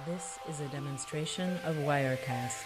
This is a demonstration of Wirecast.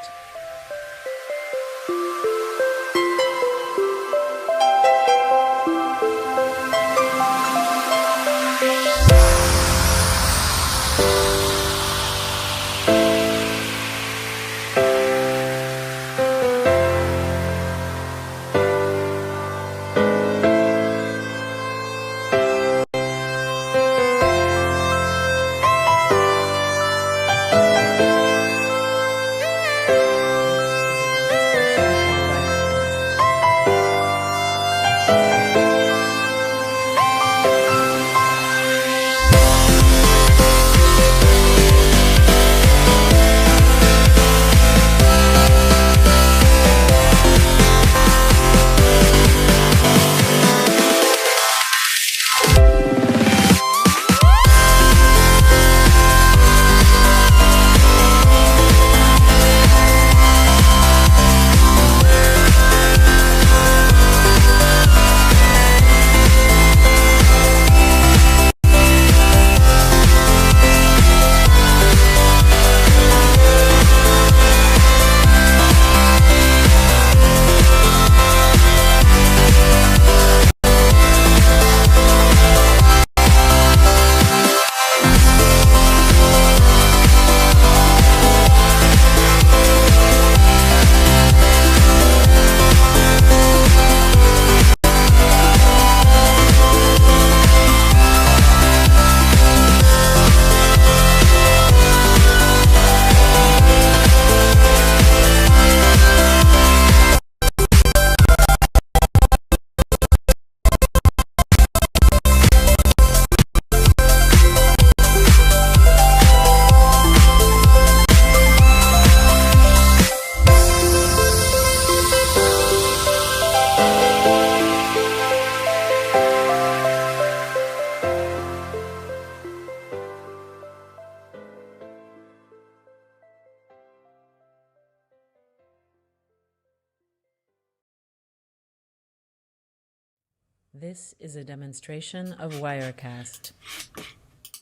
This is a demonstration of Wirecast.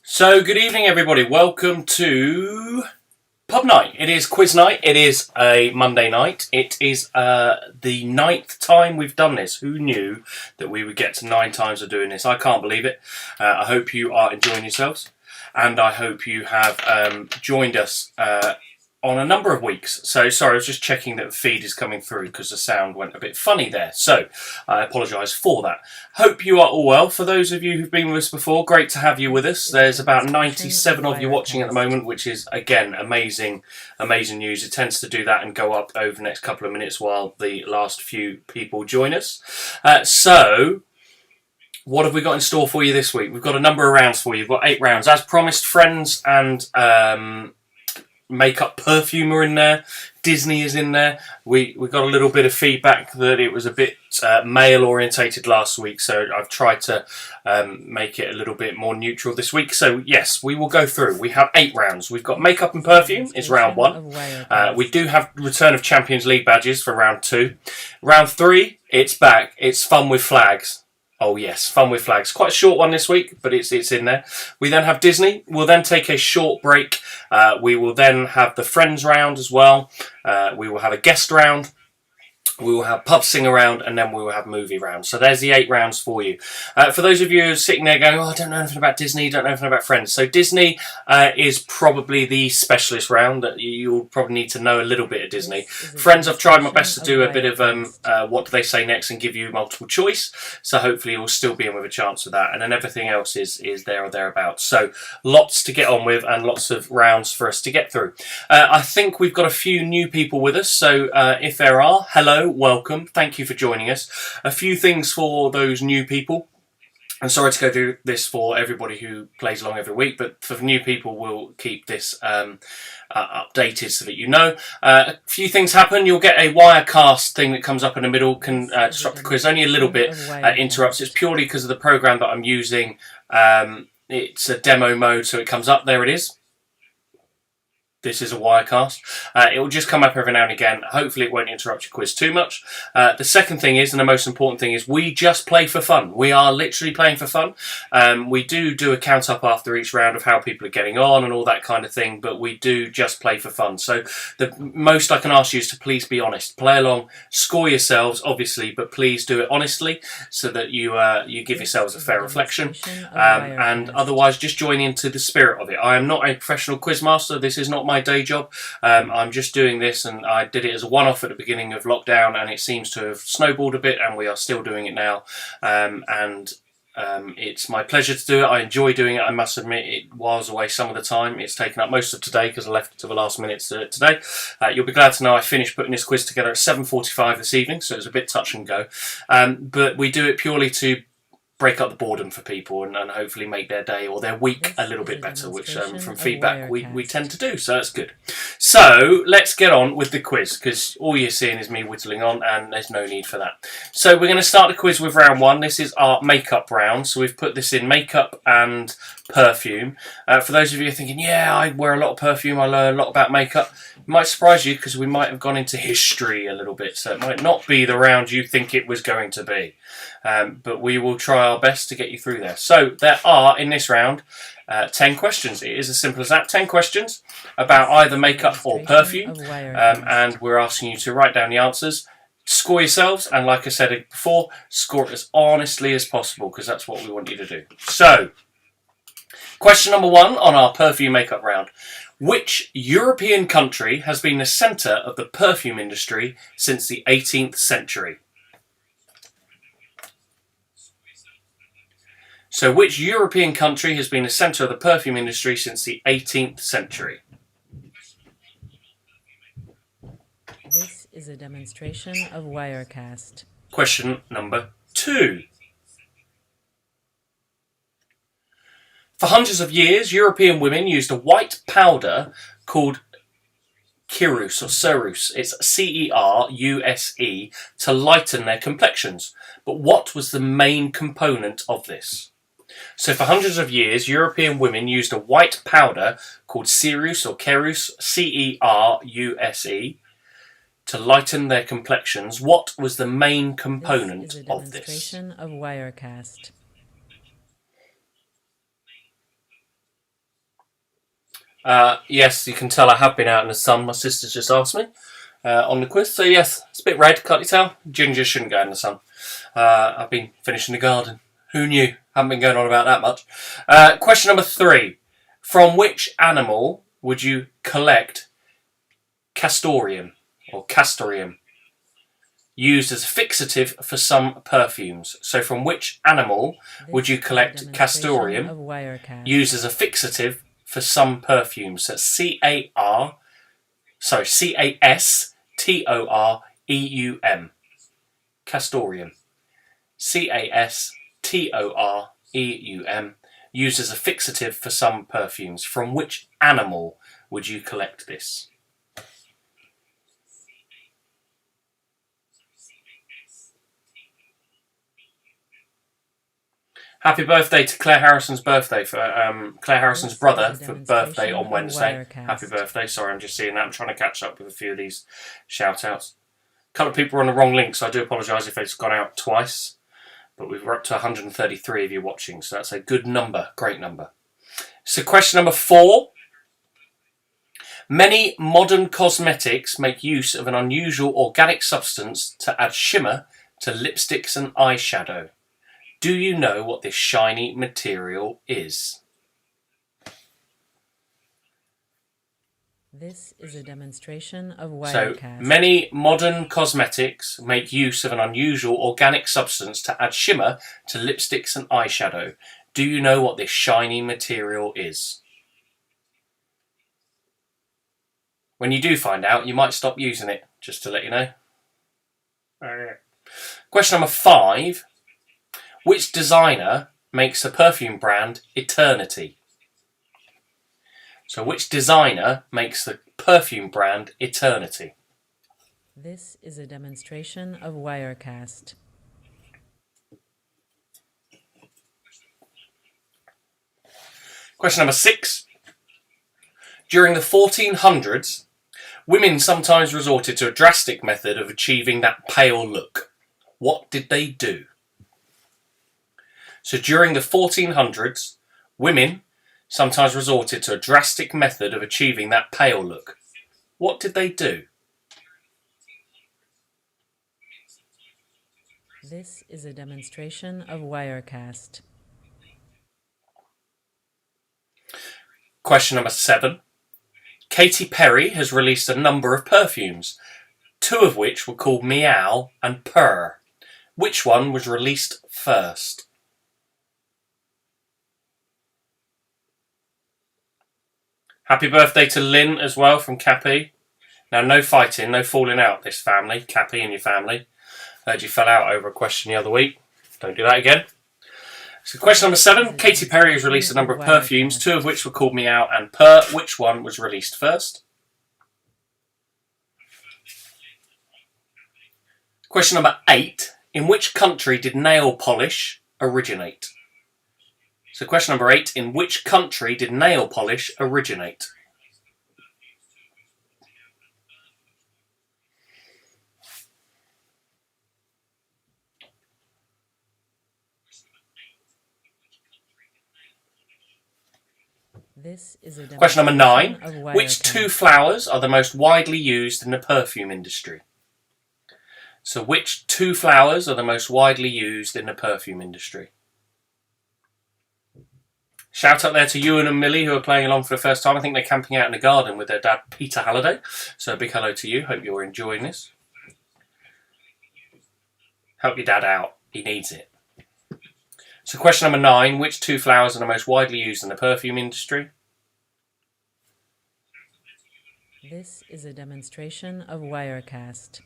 So, good evening, everybody. Welcome to Pub Night. It is quiz night. It is a Monday night. It is the 9th time we've done this. Who knew that we would get to 9 times of doing this? I can't believe it. I hope you are enjoying yourselves, and I hope you have joined us on a number of weeks. So, sorry, I was just checking that the feed is coming through because the sound went a bit funny there. So, I apologise for that. Hope you are all well. For those of you who've been with us before, great to have you with us. There's about 97 of you watching at the moment, which is, again, amazing news. It tends to do that and go up over the next couple of minutes while the last few people join us. So, what have we got in store for you this week? We've got a number of rounds for you. We've got 8 rounds. As promised, Friends and Makeup Perfume are in there. Disney is in there. We got a little bit of feedback that it was a bit male orientated last week, so I've tried to make it a little bit more neutral this week. So yes, we will go through. We have 8 rounds. We've got Makeup and Perfume is round 1. We do have Return of Champions League badges for round 2. Round 3, it's back. It's Fun with Flags. Oh yes, Fun with Flags. Quite a short one this week, but it's in there. We then have Disney. We'll then take a short break. We will then have the Friends round as well. We will have a guest round. We will have pub singer round, and then we will have movie round. So there's the 8 rounds for you. For those of you who are sitting there going, I don't know anything about Disney, don't know anything about Friends. So Disney is probably the specialist round. You'll probably need to know a little bit of Disney. Friends, I've tried my best to do a bit of what do they say next and give you multiple choice. So hopefully you'll still be in with a chance of that. And then everything else is there or thereabouts. So lots to get on with and lots of rounds for us to get through. I think we've got a few new people with us. So if there are, hello. Welcome. Thank you for joining us. A few things for those new people. I'm sorry to go through this for everybody who plays along every week, but for new people, we'll keep this updated so that you know. A few things happen. You'll get a Wirecast thing that comes up in the middle, can disrupt the quiz. Only a little bit interrupts. It's purely because of the program that I'm using. It's a demo mode, so it comes up. There it is. This is a Wirecast. It will just come up every now and again. Hopefully it won't interrupt your quiz too much. The second thing is, and the most important thing is, we just play for fun. We are literally playing for fun. We do a count up after each round of how people are getting on and all that kind of thing, but we do just play for fun. So the most I can ask you is to please be honest. Play along, score yourselves, obviously, but please do it honestly so that you give yourselves a fair reflection. And otherwise, just join into the spirit of it. I am not a professional quizmaster. This is not my day job. I'm just doing this, and I did it as a one-off at the beginning of lockdown, and it seems to have snowballed a bit, and we are still doing it now. It's my pleasure to do it. I enjoy doing it. I must admit, it was away some of the time. It's taken up most of today because I left it to the last minute today. You'll be glad to know I finished putting this quiz together at 7:45 this evening, so it's a bit touch and go. But we do it purely to break up the boredom for people and hopefully make their day or their week a little bit better, which from feedback we tend to do, so that's good. So let's get on with the quiz, because all you're seeing is me whittling on and there's no need for that. So we're going to start the quiz with round one. This is our makeup round, so we've put this in makeup and perfume. For those of you who are thinking, yeah, I wear a lot of perfume, I learn a lot about makeup, it might surprise you because we might have gone into history a little bit, so it might not be the round you think it was going to be. But we will try our best to get you through there. So there are, in this round, 10 questions. It is as simple as that. 10 questions about either makeup or perfume. And we're asking you to write down the answers, score yourselves, and like I said before, score it as honestly as possible, because that's what we want you to do. So, question number one on our perfume makeup round. Which European country has been the centre of the perfume industry since the 18th century? So, which European country has been the centre of the perfume industry since the 18th century? This is a demonstration of Wirecast. Question number two. For hundreds of years, European women used a white powder called Ceruse or Ceruse. It's C-E-R-U-S-E to lighten their complexions. But what was the main component of this? So for hundreds of years, European women used a white powder called Ceruse or Ceruse, C-E-R-U-S-E, to lighten their complexions. What was the main component of this? This is a demonstration of Wirecast. Yes, you can tell I have been out in the sun. My sister's just asked me on the quiz. So yes, it's a bit red, can't you tell? Ginger shouldn't go in the sun. I've been finishing the garden. Who knew? Haven't been going on about that much. Question number three. From which animal would you collect castoreum or castoreum? Used as a fixative for some perfumes. So from which animal would you collect castoreum? Used as a fixative for some perfumes. That's C-A-S-T-O-R-E-U-M. Castoreum. C-A-S-T-O-R-E-U-M. Used as a fixative for some perfumes. From which animal would you collect this? Happy birthday to Claire Harrison's birthday for Claire Harrison's brother for birthday on Wednesday. Happy birthday. Sorry, I'm just seeing that. I'm trying to catch up with a few of these shout outs. A couple of people are on the wrong link, so I do apologise if it's gone out twice. But we're up to 133 of you watching, so that's a good number. Great number. So question number four. Many modern cosmetics make use of an unusual organic substance to add shimmer to lipsticks and eyeshadow. Do you know what this shiny material is? This is a demonstration of Wirecast. So, many modern cosmetics make use of an unusual organic substance to add shimmer to lipsticks and eyeshadow. Do you know what this shiny material is? When you do find out, you might stop using it, just to let you know. Question number five. Which designer makes the perfume brand Eternity? So which designer makes the perfume brand Eternity? This is a demonstration of Wirecast. Question number six. During the 1400s, women sometimes resorted to a drastic method of achieving that pale look. What did they do? So during the 1400s, women sometimes resorted to a drastic method of achieving that pale look. What did they do? This is a demonstration of Wirecast. Question number 7. Katy Perry has released a number of perfumes, 2 of which were called Meow and Purr. Which one was released first? Happy birthday to Lynn as well from Cappy. Now, no fighting, no falling out this family, Cappy and your family. Heard you fell out over a question the other week. Don't do that again. So question number 7. Katy Perry has released a number of perfumes, 2 of which were called Meow and Purr. Which one was released first? Question number 8. In which country did nail polish originate? So question number 8. In which country did nail polish originate? This is a Question number 9. demonstration of Which Wirecast. 2 flowers are the most widely used in the perfume industry? So which 2 flowers are the most widely used in the perfume industry? Shout out there to Ewan and Millie who are playing along for the first time. I think they're camping out in the garden with their dad Peter Halliday. So a big hello to you. Hope you're enjoying this. Help your dad out. He needs it. So question number 9. Which 2 flowers are the most widely used in the perfume industry? This is a demonstration of Wirecast.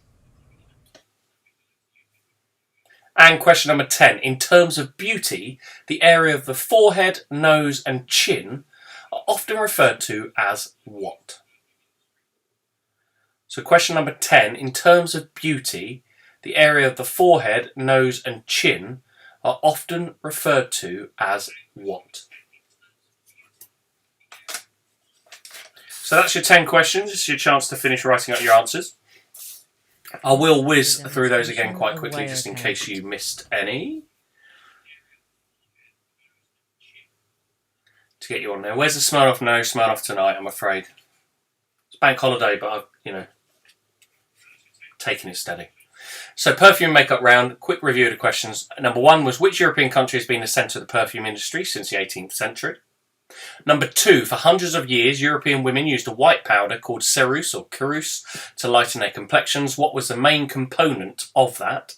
And question number 10. In terms of beauty, the area of the forehead, nose and chin are often referred to as what? So question number 10. In terms of beauty, the area of the forehead, nose and chin are often referred to as what? So that's your 10 questions. It's your chance to finish writing out your answers. I will whiz through those again quite quickly just in case you missed any. To get you on there. Where's the Smirnoff? No Smirnoff tonight, I'm afraid. It's bank holiday, but I've, taken it steady. So perfume makeup round, quick review of the questions. Number 1 was which European country has been the centre of the perfume industry since the 18th century? Number 2, for hundreds of years, European women used a white powder called ceruse or ceruse to lighten their complexions. What was the main component of that?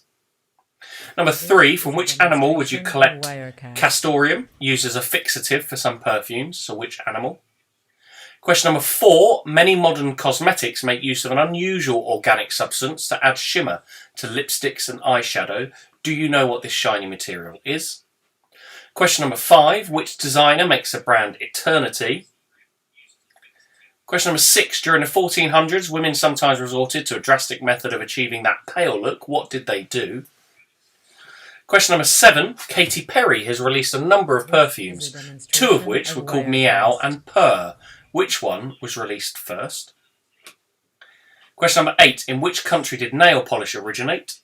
Number 3, from which animal would you collect castoreum, used as a fixative for some perfumes? So which animal? Question number 4, many modern cosmetics make use of an unusual organic substance to add shimmer to lipsticks and eyeshadow. Do you know what this shiny material is? Question number 5, which designer makes the brand Eternity? Question number 6, during the 1400s, women sometimes resorted to a drastic method of achieving that pale look. What did they do? Question number 7, Katy Perry has released a number of perfumes, 2 of which were called Meow and Purr. Which one was released first? Question number 8, in which country did nail polish originate?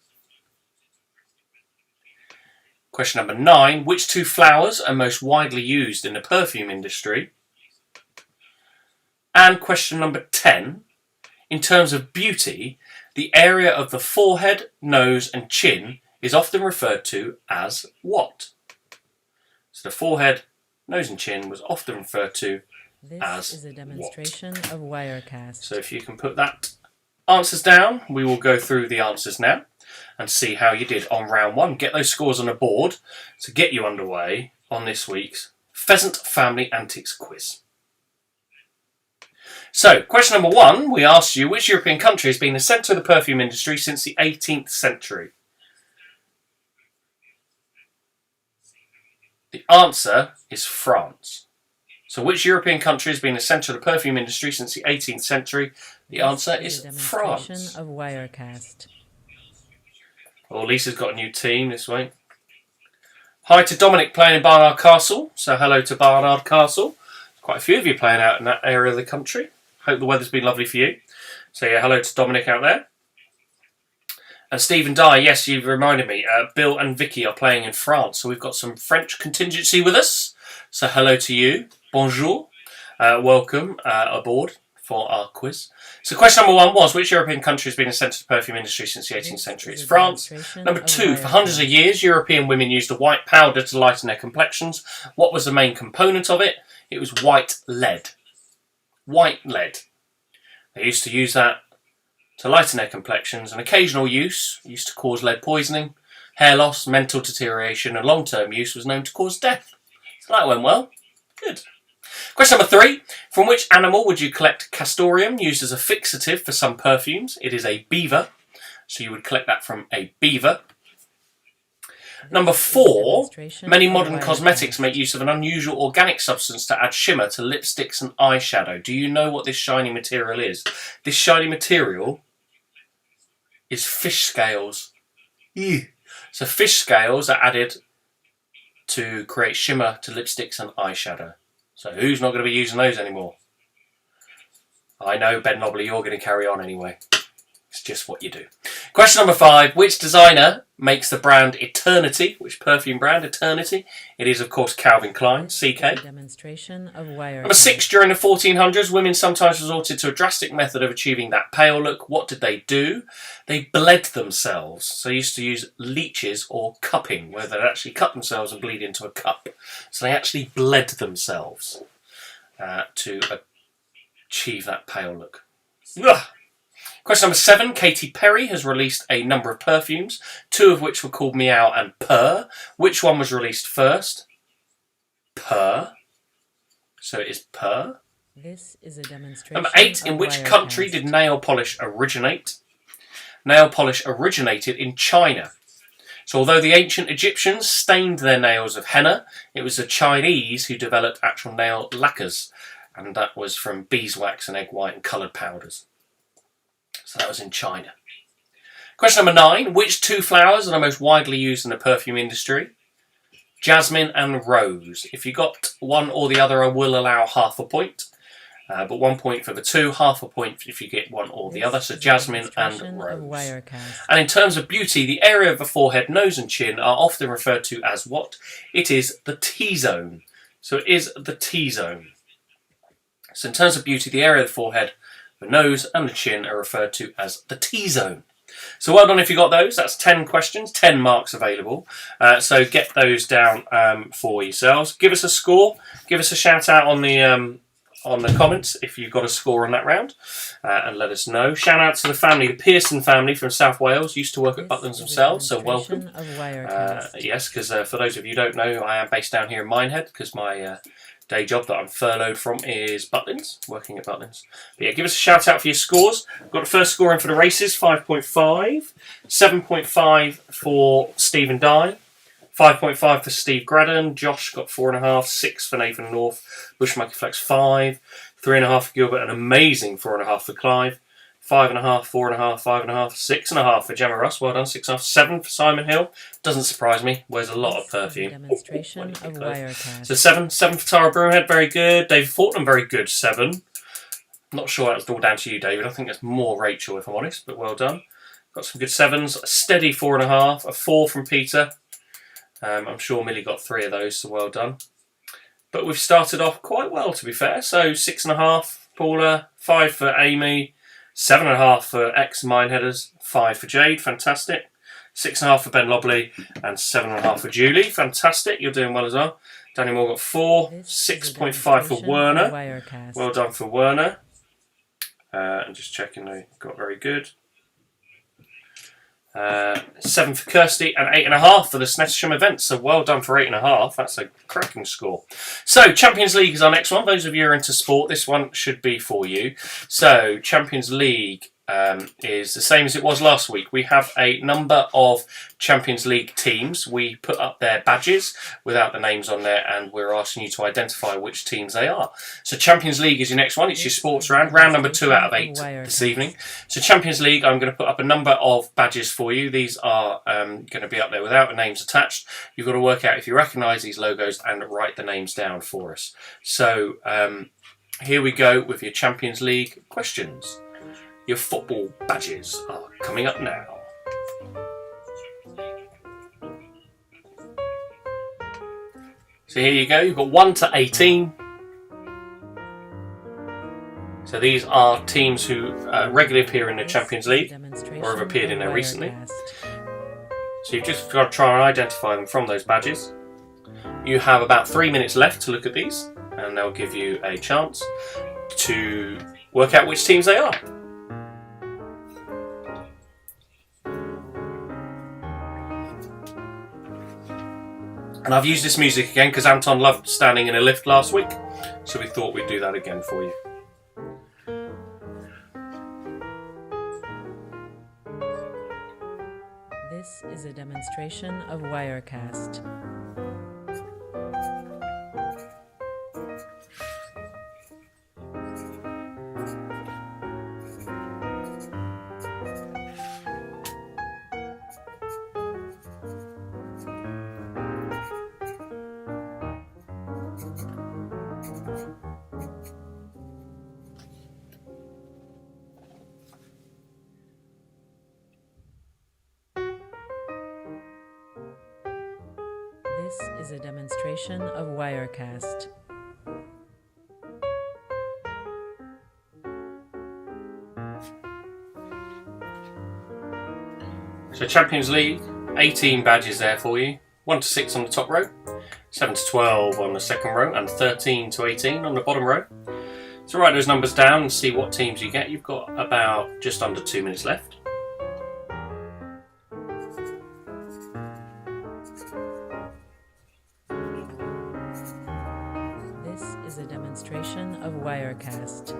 Question number 9, which 2 flowers are most widely used in the perfume industry? And question number 10, in terms of beauty, the area of the forehead, nose and chin is often referred to as what? So the forehead, nose and chin was often referred to as This is a demonstration of Wirecast. So if you can put that answers down, we will go through the answers now and see how you did on round 1. Get those scores on a board to get you underway on this week's Pheasant Family Antics quiz. So, question number 1, we asked you which European country has been the centre of the perfume industry since the 18th century? The answer is France. So which European country has been the centre of the perfume industry since the 18th century? The answer is France. Demonstration of Wirecast. Well, Lisa's got a new team this week. Hi to Dominic playing in Barnard Castle. So hello to Barnard Castle. Quite a few of you playing out in that area of the country. Hope the weather's been lovely for you. So yeah, hello to Dominic out there. And Stephen Dye, yes, you've reminded me. Bill and Vicky are playing in France, so we've got some French contingency with us. So hello to you. Bonjour. Welcome aboard for our quiz. So question number 1 was, which European country has been a centre of the perfume industry since the 18th century? It's France. Number 2, for hundreds of years, European women used a white powder to lighten their complexions. What was the main component of it? It was white lead. White lead. They used to use that to lighten their complexions. An occasional use used to cause lead poisoning, hair loss, mental deterioration, and long-term use was known to cause death. So that went well. Good. Question number 3. From which animal would you collect castoreum, used as a fixative for some perfumes? It is a beaver. So you would collect that from a beaver. Number 4. Many modern cosmetics make use of an unusual organic substance to add shimmer to lipsticks and eyeshadow. Do you know what this shiny material is? This shiny material is fish scales. Ew. So fish scales are added to create shimmer to lipsticks and eyeshadow. So who's not going to be using those anymore? I know, Ben Nobley, you're going to carry on anyway. It's just what you do. Question number 5. Which designer makes the brand Eternity? Which perfume brand? Eternity. It is, of course, Calvin Klein, CK. Demonstration of wire. Number 6. During the 1400s, women sometimes resorted to a drastic method of achieving that pale look. What did they do? They bled themselves. So they used to use leeches or cupping, where they'd actually cut themselves and bleed into a cup. So they actually bled themselves to achieve that pale look. Ugh. Question number 7. Katy Perry has released a number of perfumes, 2 of which were called Meow and Purr. Which one was released first? Purr. So it is Purr. This is a demonstration. Number 8. In which country did nail polish originate? Nail polish originated in China. So although the ancient Egyptians stained their nails of henna, it was the Chinese who developed actual nail lacquers. And that was from beeswax and egg white and coloured powders. So that was in China. Question number 9. Which 2 flowers are the most widely used in the perfume industry? Jasmine and rose. If you got one or the other, I will allow half a point. But 1 point for the 2, half a point if you get one or the other. So jasmine and rose. And in terms of beauty, the area of the forehead, nose and chin are often referred to as what? It is the T-zone. So it is the T-zone. So in terms of beauty, the area of the forehead, the nose and the chin are referred to as the T-zone. So well done if you got those. That's 10 questions, 10 marks available. So get those down for yourselves. Give us a score. Give us a shout out on the comments if you've got a score on that round, and let us know. Shout out to the family, the Pearson family from South Wales, used to work at Butlins themselves, so welcome. Yes, because for those of you who don't know, I am based down here in Minehead, because my day job that I'm furloughed from is Butlins, working at Butlins. But yeah, give us a shout out for your scores. Got the first score in for the races, 5.5, 7.5 for Stephen Dye, 5.5 for Steve Graddon. Josh got 4.5, 6 for Nathan North, Bushmaker Flex 5, 3.5 for Gilbert, an amazing 4.5 for Clive, 5.5, 4.5, 5.5, 6.5 for Gemma Russ. Well done. 6.5, 7 for Simon Hill. Doesn't surprise me. Wears a lot of perfume. Demonstration of Wirecast. So 7 for Tara Broomhead. Very good. David Fortnum. Very good. 7. Not sure that was all down to you, David. I think that's more Rachel, if I'm honest. But well done. Got some good 7s. A steady 4.5. A 4 from Peter. I'm sure Millie got 3 of those. So well done. But we've started off quite well, to be fair. So 6.5 Paula. 5 for Amy. 7.5 for ex-Mineheaders, 5 for Jade, fantastic. 6.5 for Ben Lobley, and 7.5 for Julie, fantastic. You're doing well as well. Danny Moore got 4, 6.5 for Werner. Well done for Werner. And just checking they got very good. 7 for Kirsty and 8.5 for the Snettisham event. So well done for 8.5. That's a cracking score. So Champions League is our next one. Those of you who are into sport, this one should be for you. So Champions League is the same as it was last week. We have a number of Champions League teams. We put up their badges without the names on there, and we're asking you to identify which teams they are. So Champions League is your next one. It's your sports round number 2 out of 8 this evening. So Champions League, I'm going to put up a number of badges for you. These are going to be up there without the names attached. You've got to work out if you recognise these logos and write the names down for us. So here we go with your Champions League questions. Your football badges are coming up now. So here you go, you've got 1 to 18. So these are teams who regularly appear in the Champions League or have appeared in there recently. So you've just got to try and identify them from those badges. You have about 3 minutes left to look at these, and they'll give you a chance to work out which teams they are. And I've used this music again because Anton loved standing in a lift last week, so we thought we'd do that again for you. This is a demonstration of Wirecast. This is a demonstration of Wirecast. So Champions League, 18 badges there for you. 1 to 6 on the top row, 7 to 12 on the second row, and 13 to 18 on the bottom row. So write those numbers down and see what teams you get. You've got about just under 2 minutes left. This is a demonstration of Wirecast.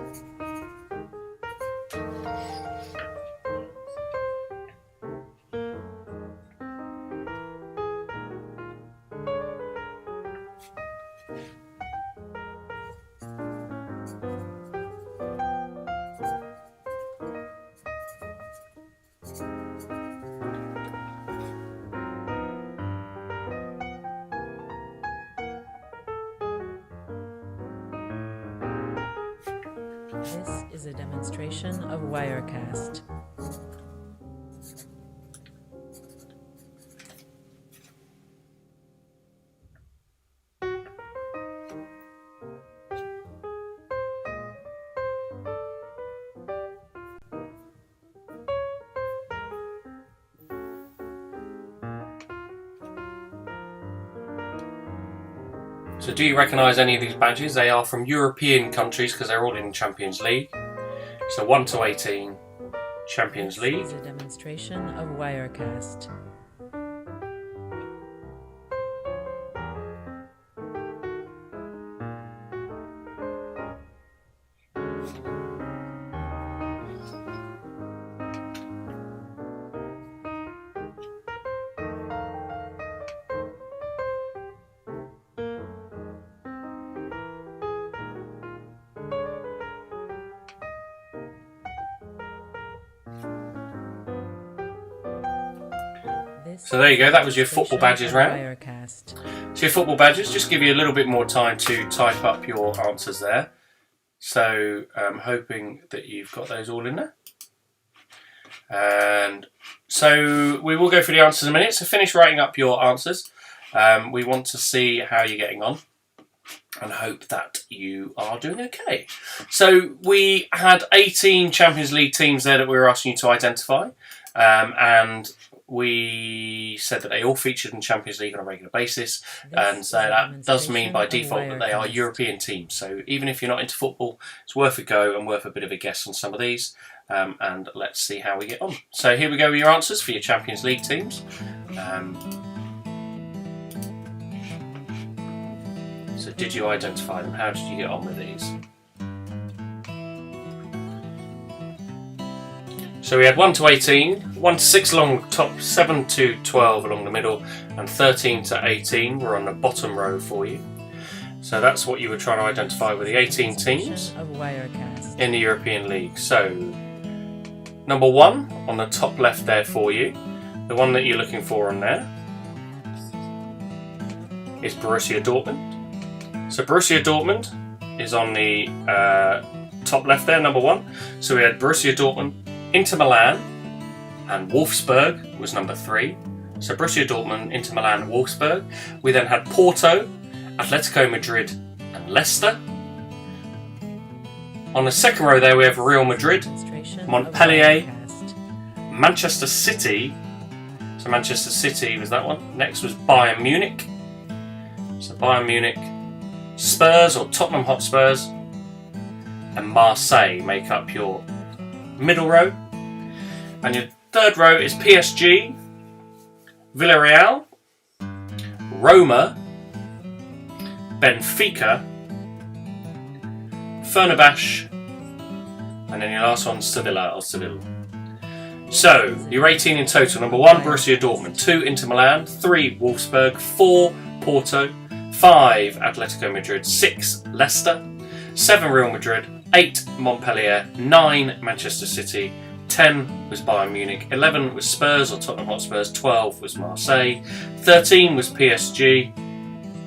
This is a demonstration of Wirecast. So do you recognise any of these badges? They are from European countries because they're all in Champions League. So 1 to 18, Champions League. This is a demonstration of Wirecast. So there you go, that was your football badges round. Wirecast. So your football badges just give you a little bit more time to type up your answers there. So I'm hoping that you've got those all in there. And so we will go through the answers in a minute. So finish writing up your answers. We want to see how you're getting on and hope that you are doing okay. So we had 18 Champions League teams there that we were asking you to identify. And we said that they all featured in Champions League on a regular basis, and so that does mean by default that they are European teams. So even if you're not into football, it's worth a go and worth a bit of a guess on some of these, and let's see how we get on. So here we go with your answers for your Champions League teams. So did you identify them? How did you get on with these? So we had 1 to 18, 1 to 6 along the top, 7 to 12 along the middle, and 13 to 18 were on the bottom row for you. So that's what you were trying to identify with the 18 teams Of Wirecast. in the European League. So, number 1 on the top left there for you, the one that you're looking for on there, is Borussia Dortmund. So Borussia Dortmund is on the top left there, number 1. So we had Borussia Dortmund, Inter Milan, and Wolfsburg was number 3. So Borussia Dortmund, Inter Milan, and Wolfsburg. We then had Porto, Atletico Madrid, and Leicester. On the second row there we have Real Madrid, Demonstration of Montpellier, Wirecast. Manchester City. So Manchester City was that one. Next was Bayern Munich. So Bayern Munich, Spurs or Tottenham Hotspurs, and Marseille make up your middle row. And your third row is PSG, Villarreal, Roma, Benfica, Fenerbahce, and then your last one, Sevilla or Seville. So, you're 18 in total. Number 1, Borussia Dortmund. 2, Inter Milan. 3, Wolfsburg. 4, Porto. 5, Atletico Madrid. 6, Leicester. 7, Real Madrid. 8, Montpellier. 9, Manchester City. 10 was Bayern Munich. 11 was Spurs or Tottenham Hotspurs. 12 was Marseille. 13 was PSG.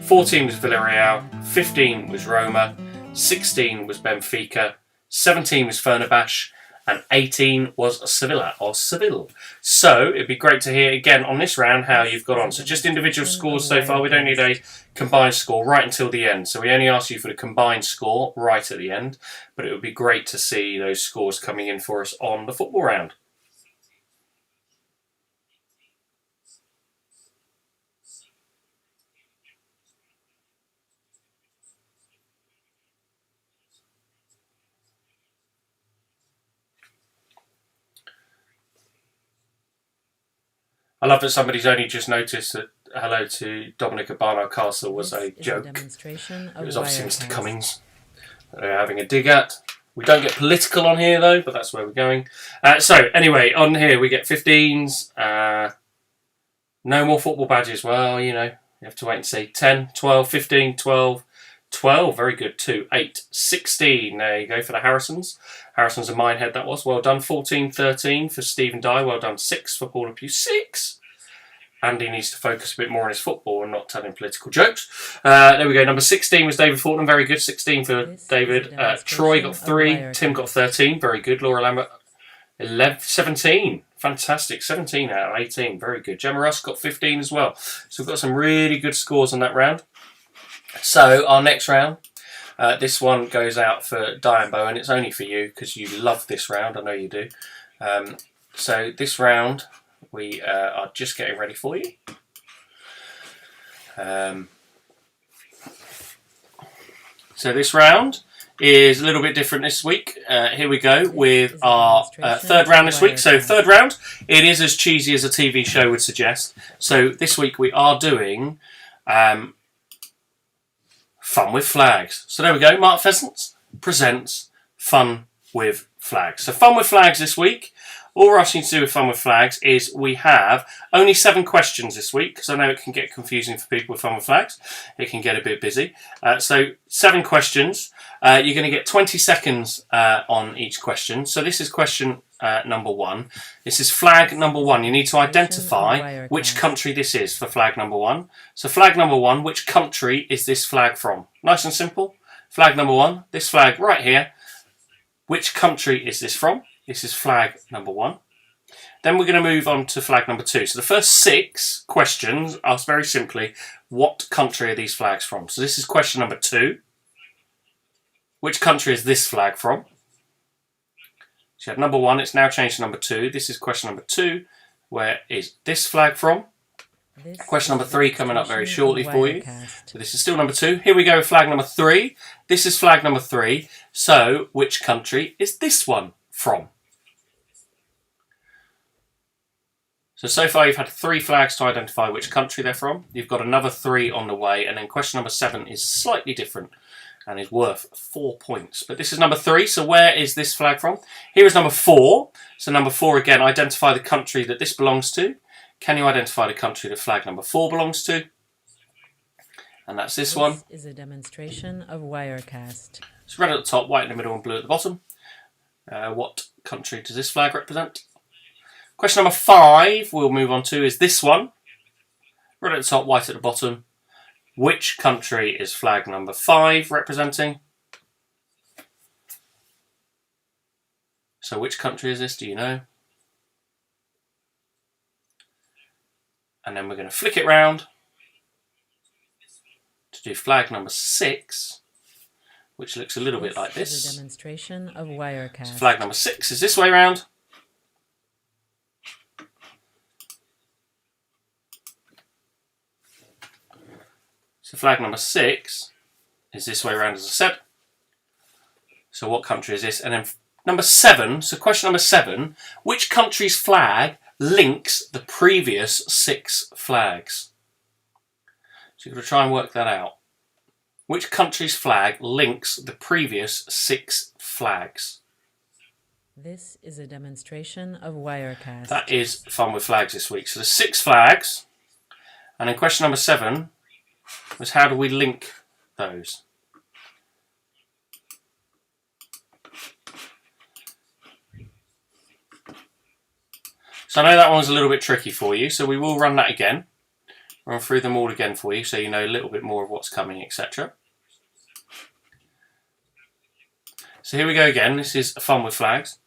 14 was Villarreal. 15 was Roma. 16 was Benfica. 17 was Fenerbahce. And 18 was Sevilla or Seville. So it'd be great to hear again on this round how you've got on. So just individual scores so far. We don't need a combined score right until the end. So we only ask you for the combined score right at the end. But it would be great to see those scores coming in for us on the football round. I love that somebody's only just noticed that hello to Dominic at Barnard Castle was a This is joke. demonstration of It was obviously Mr. Wirecast. Cummings having a dig at. We don't get political on here though, but that's where we're going. So anyway, on here we get 15s. No more football badges. Well, you know, you have to wait and see. 10, 12, 15, 12, 12. Very good. 2, 8, 16. There you go for the Harrisons. Harrisons and Minehead that was. Well done. 14, 13 for Stephen Dye. Well done. 6 for Paula Pugh. 6. Andy needs to focus a bit more on his football and not telling political jokes. There we go. Number 16 was David Fortnum. Very good. 16 for This is David. a demonstration Troy got of 3. Wirecast. Tim got 13. Very good. Laura Lambert 11, 17. Fantastic. 17 out of 18. Very good. Gemma Russ got 15 as well. So we've got some really good scores on that round. So our next round, this one goes out for Diane Bowen. It's only for you because you love this round. I know you do. So this round we are just getting ready for you. So this round is a little bit different this week. Here we go with our third round this week. So third round, it is as cheesy as a TV show would suggest. So this week we are doing Fun with Flags. So there we go. Mark Pheasants presents Fun with Flags. So Fun with Flags this week. All we're asking you to do with Fun with Flags is we have only 7 questions this week, because I know it can get confusing for people with Fun with Flags. It can get a bit busy. So 7 questions. You're going to get 20 seconds on each question. So this is question number 1. This is flag number 1. You need to identify which country this is for flag number 1. So flag number 1, which country is this flag from? Nice and simple. Flag number 1, this flag right here. Which country is this from? This is flag number 1. Then we're going to move on to flag number 2. So the first 6 questions ask very simply, what country are these flags from? So this is question number 2. Which country is this flag from? So you had number 1, it's now changed to number 2. This is question number 2. Where is this flag from? Question number 3 coming up very shortly for you. So this is still number 2. Here we go with flag number 3. This is flag number 3. So which country is this one from? So far you've had 3 flags to identify which country they're from. You've got another 3 on the way, and then question number 7 is slightly different. and is worth 4 points. But this is number 3, so where is this flag from? Here is number 4. So number 4 again, identify the country that this belongs to. Can you identify the country that flag number 4 belongs to? And that's this one. This is a demonstration of Wirecast. It's red at the top, white in the middle and blue at the bottom. What country does this flag represent? Question number 5 we'll move on to is this one. Red at the top, white at the bottom. Which country is flag number 5 representing? So which country is this? Do you know? And then we're going to flick it round to do flag number 6, which looks a little bit like this. This is a demonstration of Wirecast. So flag number 6 is this way round. So flag number 6 is this way around, as I said. So what country is this? And then number 7, so question number 7, which country's flag links the previous 6 flags? So you've got to try and work that out. Which country's flag links the previous 6 flags? This is a demonstration of Wirecast. That is fun with flags this week. So there's 6 flags. And then question number 7 was how do we link those? So I know that one's a little bit tricky for you, so we will run that again. Run through them all again for you so you know a little bit more of what's coming, etc. So here we go again. This is fun with flags,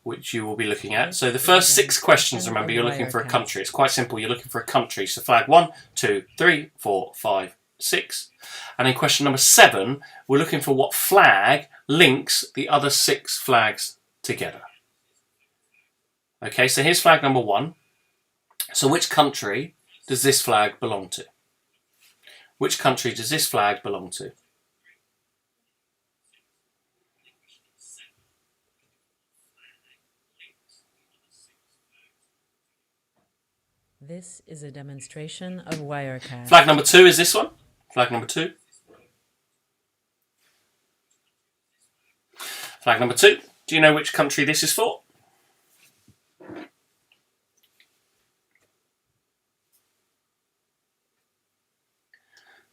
which you will be looking at. So the first 6 questions, remember, you're looking for a country. It's quite simple. You're looking for a country. So flag 1, 2, 3, 4, 5, 6. And in question number 7, we're looking for what flag links the other 6 flags together. Okay, so here's flag number 1. So which country does this flag belong to? Which country does this flag belong to? This is a demonstration of Wirecast. Flag number 2 is this one. Flag number 2. Flag number 2. Do you know which country this is for?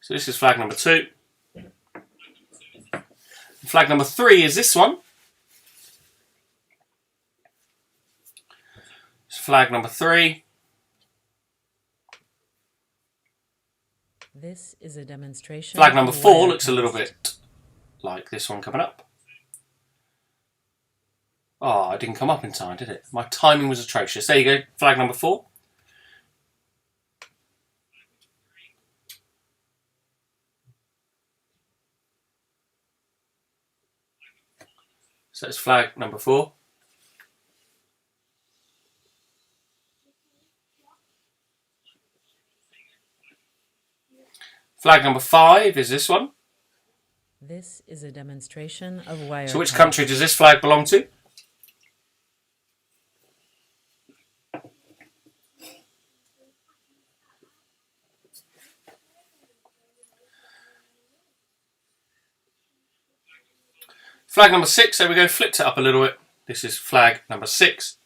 So this is flag number 2. Flag number 3 is this one. It's flag number 3. This is a demonstration. Flag number of 4 looks a Wirecast. little bit like this one coming up. Oh, it didn't come up in time, did it? My timing was atrocious. There you go, flag number 4. So it's flag number 4. Flag number 5 is this one. This is a demonstration of Wirecast. So which country does this flag belong to? Flag number 6, there we go, flipped it up a little bit. This is flag number 6.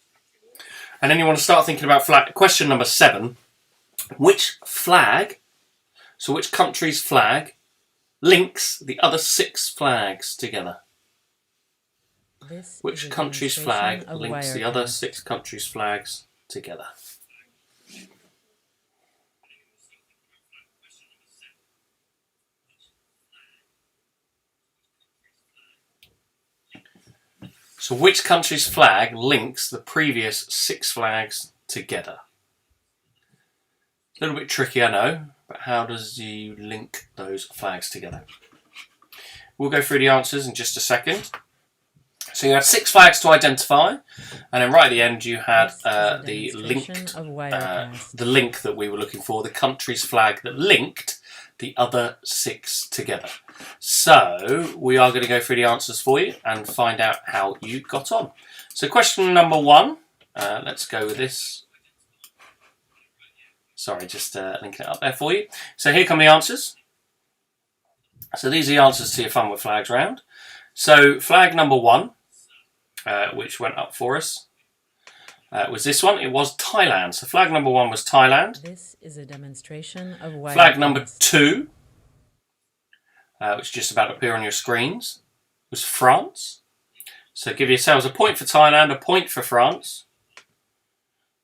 And then you want to start thinking about question number 7. Which flag, so which country's flag, links the other 6 flags together? This is Which a country's demonstration flag of links the other Wirecast. 6 countries' flags together? So which country's flag links the previous 6 flags together? A little bit tricky, I know, but how does you link those flags together? We'll go through the answers in just a second. So you had 6 flags to identify, and then right at the end you had This is a the demonstration of Wirecast. link that we were looking for, the country's flag that linked the other 6 together. So we are going to go through the answers for you and find out how you got on. So question number 1, let's go with this. Sorry, just linking it up there for you. So here come the answers. So these are the answers to your Fun with Flags round. So flag number 1, which went up for us, was this one. It was Thailand. So flag number 1 was Thailand. This is a demonstration of Wirecast. Flag number 2, which is just about to appear on your screens, was France. So give yourselves a point for Thailand, a point for France.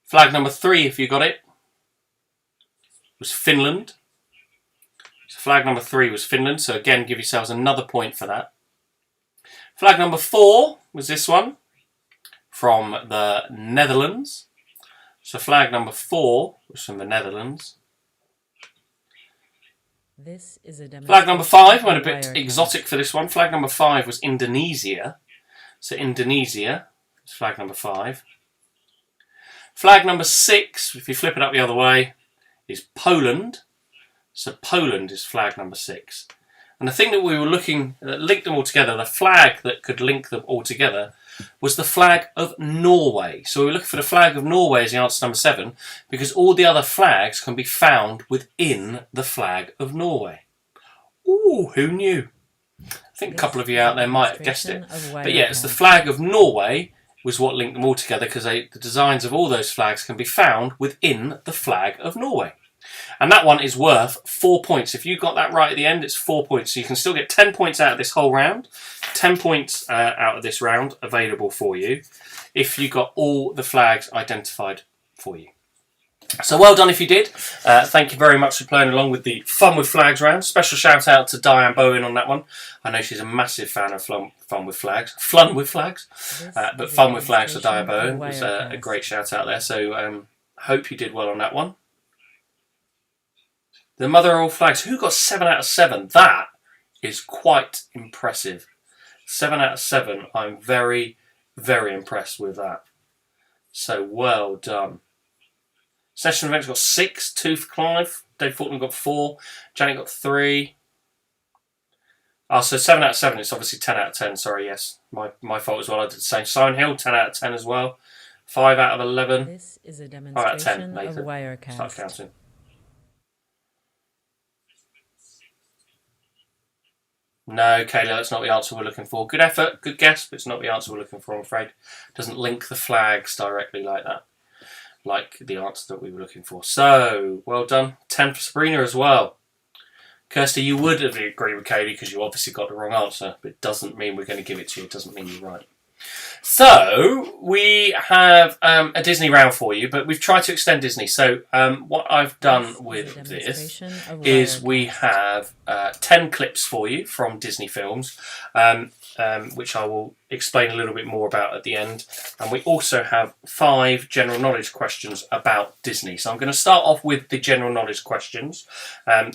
Flag number 3, if you got it, was Finland. So flag number 3 was Finland. So again, give yourselves another point for that. Flag number 4 was this one, from the Netherlands. So flag number 4 was from the Netherlands. This is a Flag number 5 went a of bit Wirecast. exotic for this one. Flag number 5 was Indonesia. So Indonesia is flag number 5. Flag number 6, if you flip it up the other way, is Poland. So Poland is flag number 6. And the thing that we were looking, that linked them all together, the flag that could link them all together, was the flag of Norway. So we were looking for the flag of Norway as the answer to number 7, because all the other flags can be found within the flag of Norway. Ooh, who knew? I think a couple of you out there might have guessed it. But yeah, it's the flag of Norway was what linked them all together, because the designs of all those flags can be found within the flag of Norway. And that one is worth 4 points. If you got that right at the end, it's 4 points. So you can still get 10 points out of this whole round. 10 points out of this round available for you if you got all the flags identified for you. So well done if you did. Thank you very much for playing along with the Fun with Flags round. Special shout out to Diane Bowen on that one. I know she's a massive fan of Fun with Flags. Flun with Flags. But Fun with Flags for Diane Bowen was a great shout out there. So hope you did well on that one. The mother of all flags. Who got 7 out of 7? That is quite impressive. 7 out of 7. I'm very, very impressed with that. So well done. Session events got 6. 2 for Clive. Dave Fortnum got 4. Janet got 3. Oh, so 7 out of 7. It's obviously 10 out of 10. Sorry, yes. My fault as well. I did the same. Simon Hill, 10 out of 10 as well. 5 out of 11. This is a 5 out of 10. demonstration of Nathan. Wirecast. Start counting. No, Kayla, that's not the answer we're looking for. Good effort, good guess, but it's not the answer we're looking for, I'm afraid. Doesn't link the flags directly like that, like the answer that we were looking for. So, well done. 10 for Sabrina as well. Kirsty, you would have agreed with Kaylee because you obviously got the wrong answer, but it doesn't mean we're going to give it to you. It doesn't mean you're right. So, we have a Disney round for you, but we've tried to extend Disney. So, what I've done with this is we have 10 clips for you from Disney films, which I will explain a little bit more about at the end. And we also have 5 general knowledge questions about Disney. So I'm going to start off with the general knowledge questions.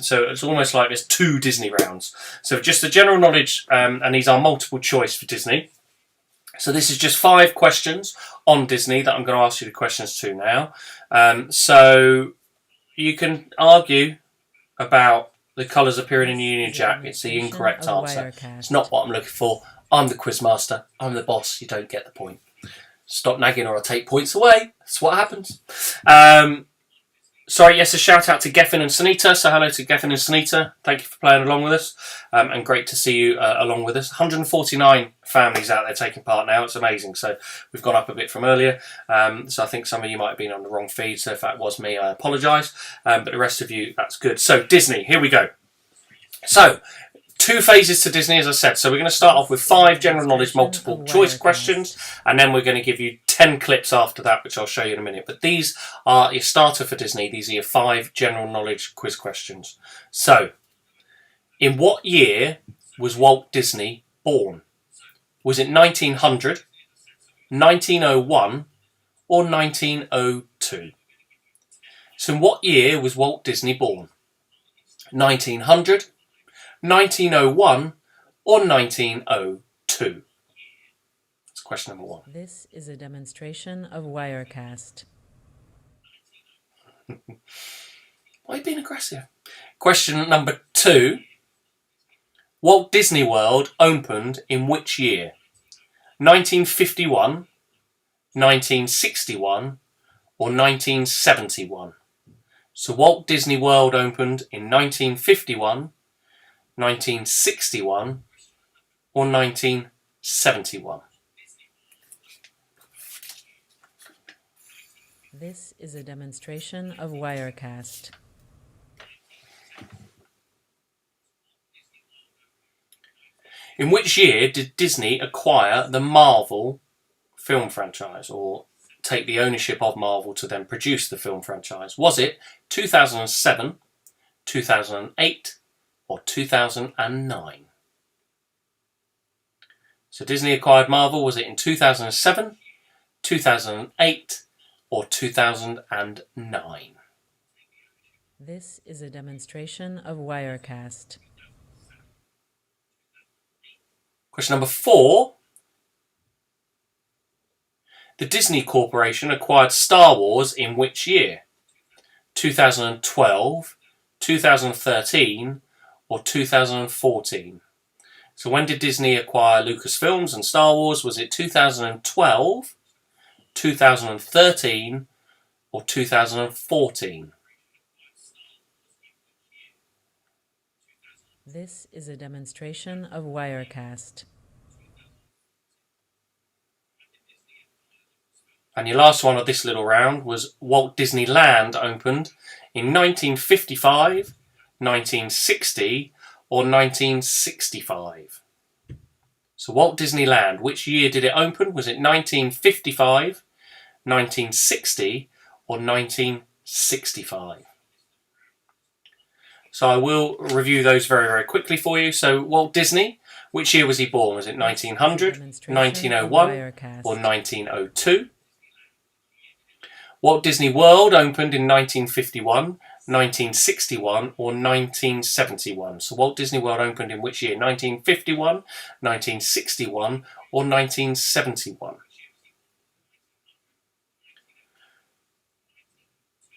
So it's almost like there's 2 Disney rounds. So just the general knowledge, and these are multiple choice for Disney. So this is just 5 questions on Disney that I'm going to ask you the questions to now. So you can argue about the colours appearing in the Union Jack. It's the incorrect answer. It's not what I'm looking for. I'm the quizmaster. I'm the boss. You don't get the point. Stop nagging or I'll take points away. That's what happens. Sorry, yes, a shout out to Geffen and Sunita. So hello to Geffen and Sunita. Thank you for playing along with us. And great to see you along with us. 149 families out there taking part now. It's amazing. So we've gone up a bit from earlier. So I think some of you might have been on the wrong feed. So if that was me, I apologise. But the rest of you, that's good. So Disney, here we go. So 2 phases to Disney, as I said. So we're going to start off with 5 general knowledge multiple choice questions, and then we're going to give you 10 clips after that, which I'll show you in a minute. But these are your starter for Disney. These are your 5 general knowledge quiz questions. So, in what year was Walt Disney born? Was it 1900, 1901, or 1902? So in what year was Walt Disney born? 1900, 1901 or 1902? That's question number 1. This is a demonstration of Wirecast. Why are you being aggressive? Question number 2. Walt Disney World opened in which year? 1951, 1961 or 1971? So Walt Disney World opened in 1951, 1961, or 1971? This is a demonstration of Wirecast. In which year did Disney acquire the Marvel film franchise, or take the ownership of Marvel to then produce the film franchise? Was it 2007, 2008, or 2009? So Disney acquired Marvel, was it in 2007, 2008, or 2009? This is a demonstration of Wirecast. Question number 4. The Disney Corporation acquired Star Wars in which year? 2012, 2013, or 2014? So when did Disney acquire Lucasfilms and Star Wars? Was it 2012, 2013, or 2014? This is a demonstration of Wirecast. And your last one of this little round was Walt Disneyland opened in 1955, 1960, or 1965? So Walt Disneyland, which year did it open? Was it 1955, 1960, or 1965? So I will review those very, very quickly for you. So Walt Disney, which year was he born? Was it 1900, 1901, or 1902? Walt Disney World opened in 1951, 1961, or 1971? So Walt Disney World opened in which year? 1951, 1961, or 1971?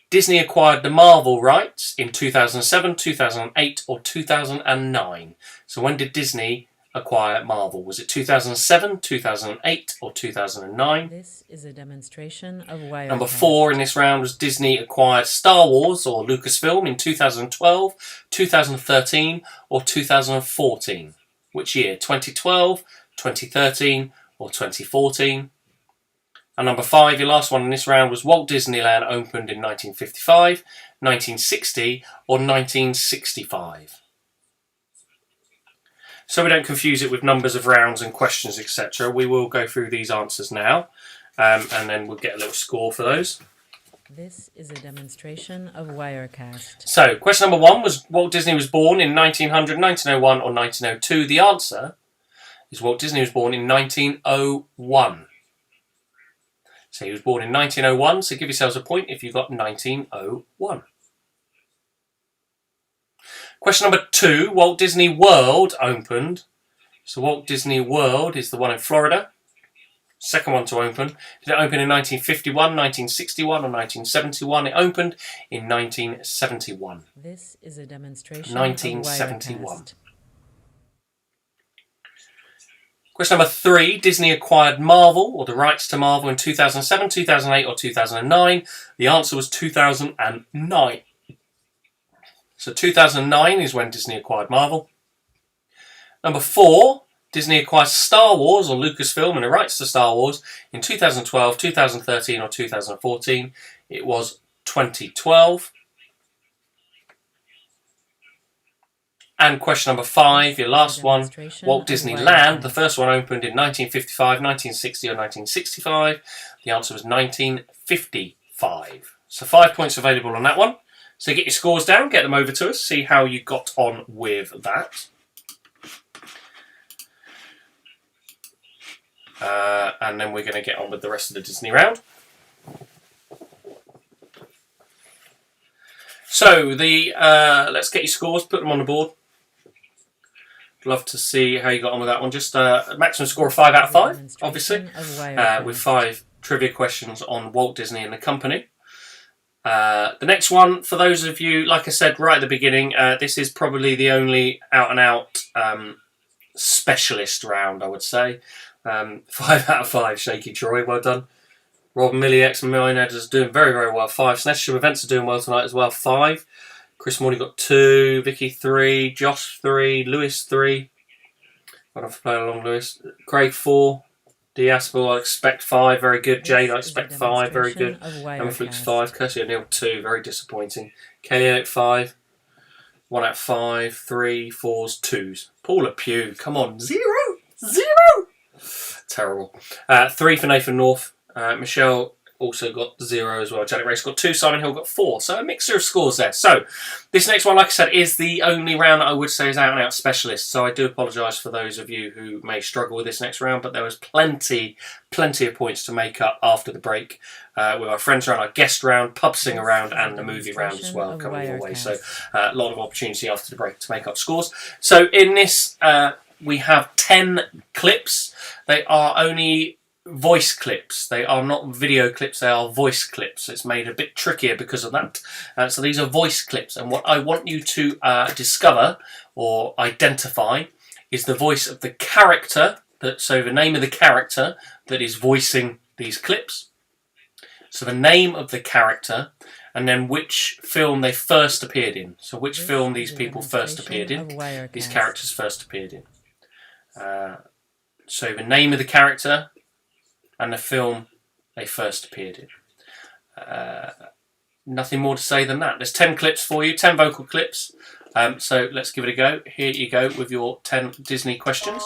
Disney acquired the Marvel rights in 2007, 2008, or 2009? So when did Disney acquire Marvel? Was it 2007, 2008, or 2009? This is a demonstration of Wirecast. Number 4 in this round was Disney acquired Star Wars or Lucasfilm in 2012, 2013, or 2014? Which year? 2012, 2013, or 2014? And number 5, your last one in this round, was Walt Disneyland opened in 1955, 1960, or 1965? So we don't confuse it with numbers of rounds and questions, etc. We will go through these answers now, and then we'll get a little score for those. This is a demonstration of Wirecast. So, question number 1 was Walt Disney was born in 1900, 1901, or 1902. The answer is Walt Disney was born in 1901. So he was born in 1901, so give yourselves a point if you got 1901. Question number 2, Walt Disney World opened. So Walt Disney World is the one in Florida. Second one to open. Did it open in 1951, 1961, or 1971? It opened in 1971. This is a demonstration 1971. of Wirecast. Question number 3, Disney acquired Marvel, or the rights to Marvel, in 2007, 2008, or 2009? The answer was 2009. So 2009 is when Disney acquired Marvel. Number 4, Disney acquired Star Wars, or Lucasfilm, and the rights to Star Wars in 2012, 2013, or 2014? It was 2012. And question number 5, your last one, Walt Disneyland. The first one opened in 1955, 1960, or 1965. The answer was 1955. So 5 points available on that one. So get your scores down, get them over to us, see how you got on with that. And then we're going to get on with the rest of the Disney round. So let's get your scores, put them on the board. Love to see how you got on with that one. Just a maximum score of 5 out of 5, obviously, with 5 trivia questions on Walt Disney and the company. The next one, for those of you, like I said right at the beginning, this is probably the only out-and-out specialist round, I would say. 5 out of 5, Shaky Troy, well done. Rob Milliex and Millionaires is doing very, very well, 5. Snettersham Events are doing well tonight as well, 5. Chris Morley got 2, Vicky 3, Josh 3, Lewis 3. Well done for playing along, Lewis. Craig 4, Diaspora, I expect 5, very good. Jade, I expect 5, very good. Emma Flukes 5, Kirsty O'Neill 2, very disappointing. Kelly at 5, 1 out of 5, 3, 4s, 2s. Paula Pugh, come on, 0! Terrible. 3 for Nathan North. Michelle also got 0 as well. Janet Race got 2. Simon Hill got 4. So a mixture of scores there. So this next one, like I said, is the only round that I would say is out and out specialist. So I do apologise for those of you who may struggle with this next round, but there was plenty of points to make up after the break with our friends round, our guest round, pub singer round, and the movie round as well coming your way. So a lot of opportunity after the break to make up scores. So in this, we have 10 clips. They are only voice clips. They are not video clips, they are voice clips. It's made a bit trickier because of that. So these are voice clips, and what I want you to discover or identify is the voice of the character, so the name of the character that is voicing these clips. So the name of the character, and then which film they first appeared in. So which film these people first appeared in, these characters first appeared in. So the name of the character and the film they first appeared in. Nothing more to say than that. There's 10 clips for you, 10 vocal clips. So let's give it a go. Here you go with your 10 Disney questions.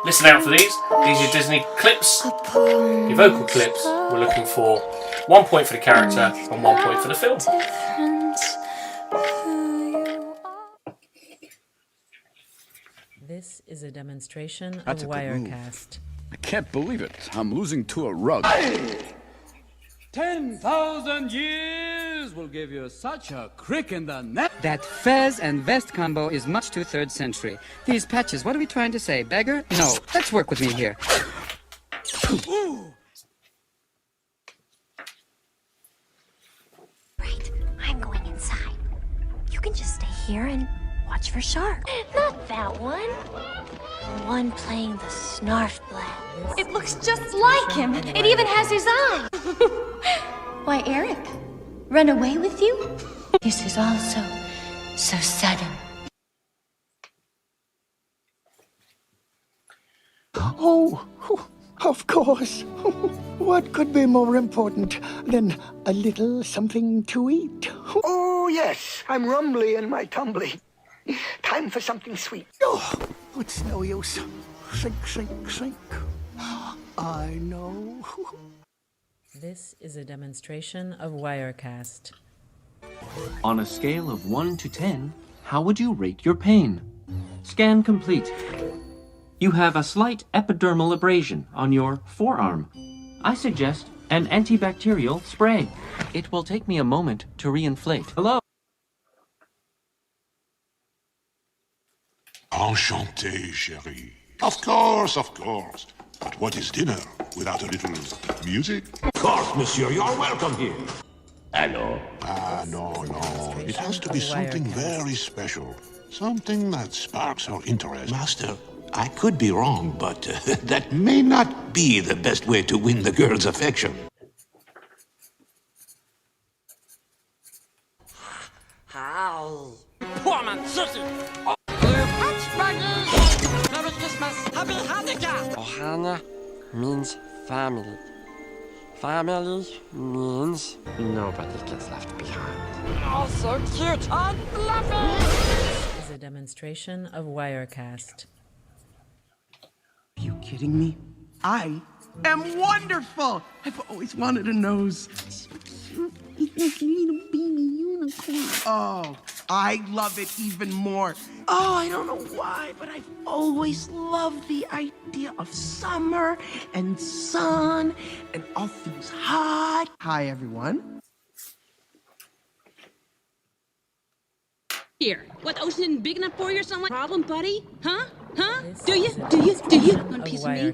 Listen out for these. These are your Disney clips, your vocal clips. We're looking for 1 point for the character and 1 point for the film. This is a demonstration of Wirecast. I can't believe it. I'm losing to a rug. 10,000 years will give you such a crick in the neck. That fez and vest combo is much too 3rd century. These patches, what are we trying to say? Beggar? No, let's work with me here. Right, I'm going inside. You can just stay here and watch for shark. Not that one. The one playing the Snarf Blast. It looks just like him. It even has his eye. Why, Eric? Run away with you? This is all so sudden. Oh, of course. What could be more important than a little something to eat? Oh, yes, I'm rumbly in my tumbly. Time for something sweet. Oh, it's no use. Sink. I know. This is a demonstration of Wirecast. On a scale of 1 to 10, how would you rate your pain? Scan complete. You have a slight epidermal abrasion on your forearm. I suggest an antibacterial spray. It will take me a moment to reinflate. Hello? Enchanté, chérie. Of course. But what is dinner without a little music? Of course, monsieur. You're welcome here. No. It has to be something very special. Something that sparks our interest. Master, I could be wrong, but that may not be the best way to win the girl's affection. How? Poor man, Merry Christmas! Happy Hanukkah! Ohana means family. Family means nobody gets left behind. Oh, so cute and fluffy! This is a demonstration of Wirecast. Are you kidding me? I am wonderful! I've always wanted a nose. Little baby unicorn. Oh, I love it even more. Oh, I don't know why, but I've always loved the idea of summer and sun and all things hot. Hi, everyone. Here, what, ocean isn't big enough for you or something? Problem, buddy? Huh? Do you? Want a piece of me?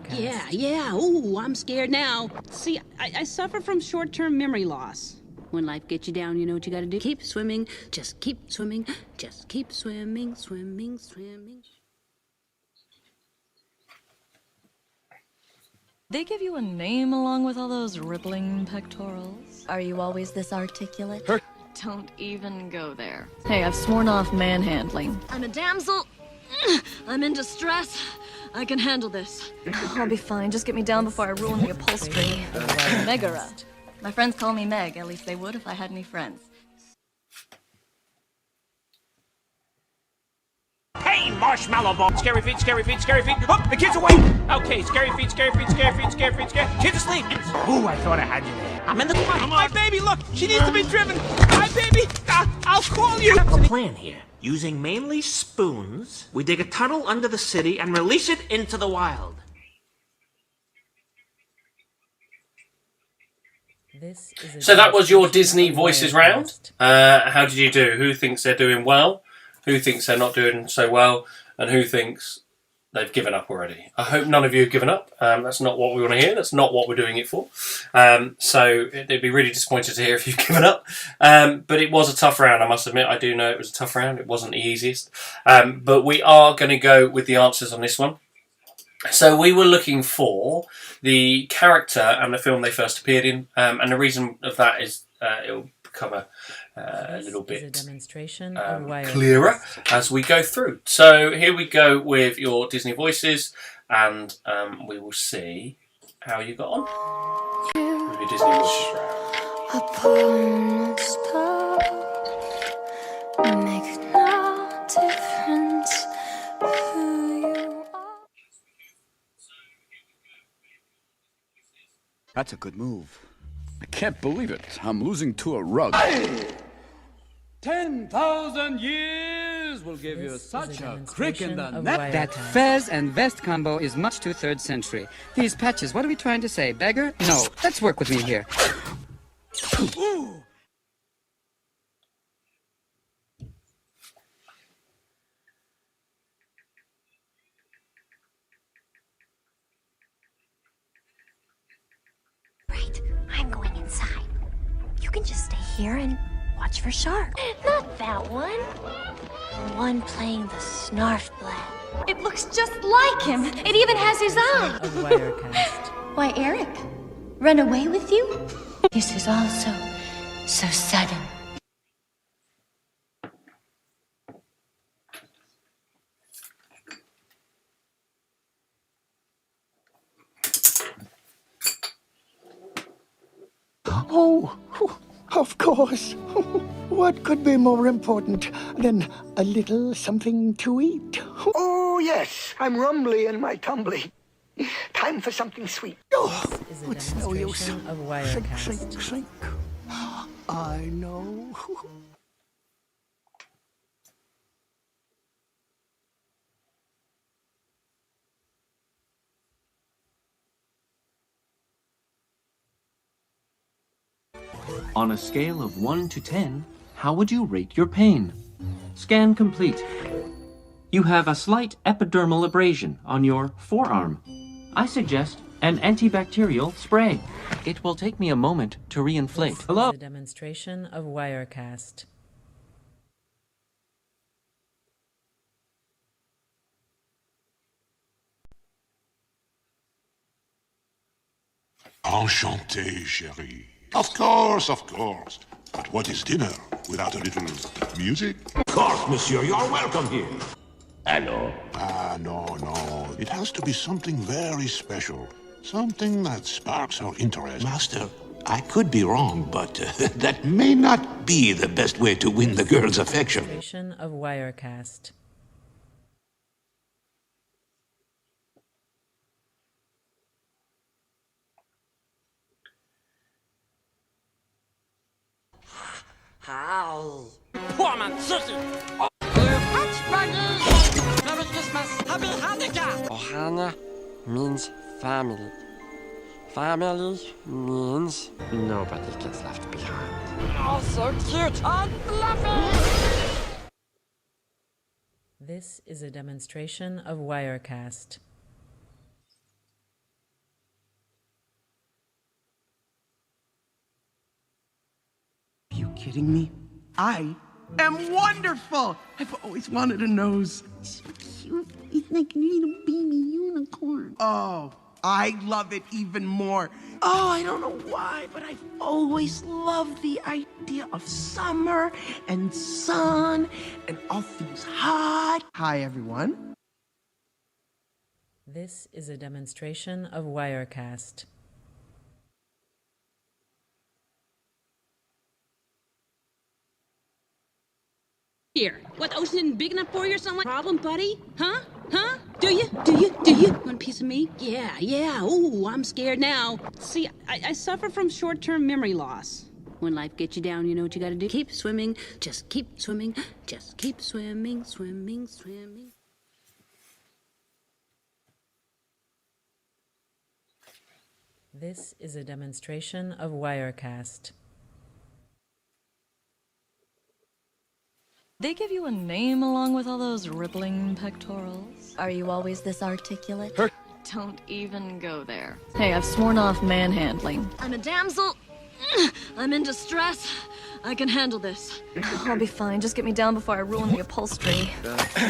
Yeah. Ooh, I'm scared now. See, I suffer from short-term memory loss. When life gets you down, you know what you gotta do? Keep swimming, just keep swimming, just keep swimming. They give you a name along with all those rippling pectorals? Are you always this articulate? Her Don't even go there. Hey, I've sworn off manhandling. I'm a damsel. I'm in distress. I can handle this. I'll be fine. Just get me down before I ruin the upholstery. Megara. My friends call me Meg. At least they would if I had any friends. Hey, marshmallow ball! Scary feet, scary feet, scary feet! Oh, the kid's awake! Okay, scary feet, scary feet, scary feet, scary feet, scary... Kids asleep! Ooh, I thought I had you there. I'm in the... Come on! My baby, look! She needs to be driven! My baby! I'll call you! What's the plan here? Using mainly spoons, we dig a tunnel under the city and release it into the wild. So that was your Disney Voices round. How did you do? Who thinks they're doing well? Who thinks they're not doing so well? And who thinks they've given up already? I hope none of you have given up. That's not what we want to hear. That's not what we're doing it for. So it'd be really disappointed to hear if you've given up. But it was a tough round, I must admit. I do know it was a tough round. It wasn't the easiest. But we are going to go with the answers on this one. So we were looking for the character and the film they first appeared in. And the reason of that is it'll become a little bit clearer as we go through. So here we go with your Disney Voices, and we will see how you got on with your Disney Voices round. Make no difference who you are. That's a good move. I can't believe it. I'm losing to a rug. 10,000 years will give you such a crick in the neck. That fez and vest combo is much too 3rd century. These patches, what are we trying to say? Beggar? No. Let's work with me here. Ooh. Right, I'm going inside. You can just stay here and watch for shark. Not that one. The one playing the Snarfblad. It looks just like him. It even has his eye. Of Wirecast. Why, Eric? Run away with you? This is all so sudden. Oh, of course. What could be more important than a little something to eat? Oh, yes, I'm rumbly in my tumbly. Time for something sweet. Oh, Is a it's no use. demonstration of Shrink, Wirecast. shrink, shrink. I know. On a scale of 1 to 10, how would you rate your pain? Scan complete. You have a slight epidermal abrasion on your forearm. I suggest an antibacterial spray. It will take me a moment to reinflate. Hello? Is a demonstration of Wirecast. Enchanté, chérie. Of course, of course. But what is dinner without a little music? Of course, monsieur, you're welcome here. Hello. No. It has to be something very special. Something that sparks her interest. Master, I could be wrong, but that may not be the best way to win the girl's affection. Demonstration of Wirecast. How? Poor man, Susie! Merry Christmas! Happy Hanukkah! Ohana means family. Family means nobody gets left behind. Oh, so cute and fluffy! This is a demonstration of Wirecast. Are you kidding me? I am wonderful! I've always wanted a nose. So cute. It's like a little baby unicorn. Oh, I love it even more. Oh, I don't know why, but I've always loved the idea of summer and sun and all things hot. Hi, everyone. This is a demonstration of Wirecast. Here, what, the ocean isn't big enough for you or something? Problem, buddy? Huh? Huh? Do you? Want a piece of me? Yeah. Ooh, I'm scared now. See, I suffer from short-term memory loss. When life gets you down, you know what you gotta do? Keep swimming, just keep swimming, just keep swimming. This is a demonstration of Wirecast. They give you a name along with all those rippling pectorals? Are you always this articulate? Don't even go there. Hey, I've sworn off manhandling. I'm a damsel. I'm in distress. I can handle this. I'll be fine. Just get me down before I ruin the upholstery.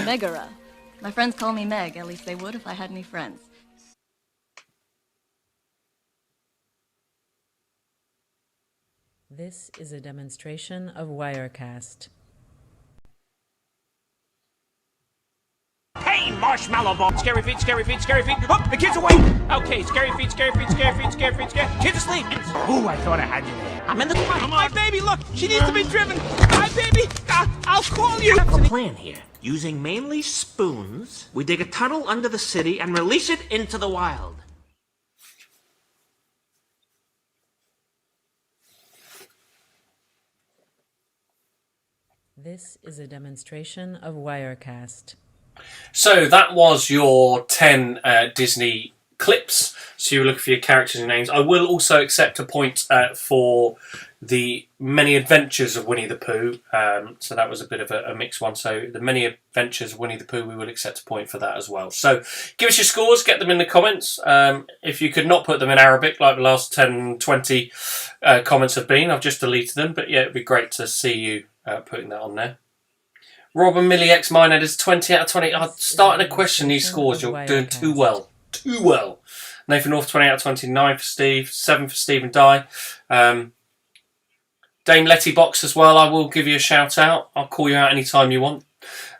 Megara. My friends call me Meg. At least they would if I had any friends. This is a demonstration of Wirecast. Hey, marshmallow ball! Scary feet, scary feet, scary feet! Oh, the kid's awake! Okay, scary feet, scary feet, scary feet, scary feet, scary... Kids asleep! Ooh, I thought I had you there. I'm in the... Come on! My baby, look! She needs to be driven! My baby! I'll call you! What's the plan here? Using mainly spoons, we dig a tunnel under the city and release it into the wild. This is a demonstration of Wirecast. So that was your 10 Disney clips. So you're looking for your characters and names. I will also accept a point for the Many Adventures of Winnie the Pooh. So that was a bit of a mixed one. So the Many Adventures of Winnie the Pooh, we will accept a point for that as well. So give us your scores, get them in the comments. If you could not put them in Arabic like the last 10, 20 comments have been, I've just deleted them. But yeah, it'd be great to see you putting that on there. Rob and Millie X Minehead is 20 out of 20. I'm starting to question these scores. You're doing too well. Too well. Nathan North, 20 out of 20. 9 for Steve. 7 for Stephen Dye. Dame Letty Box as well. I will give you a shout out. I'll call you out anytime you want.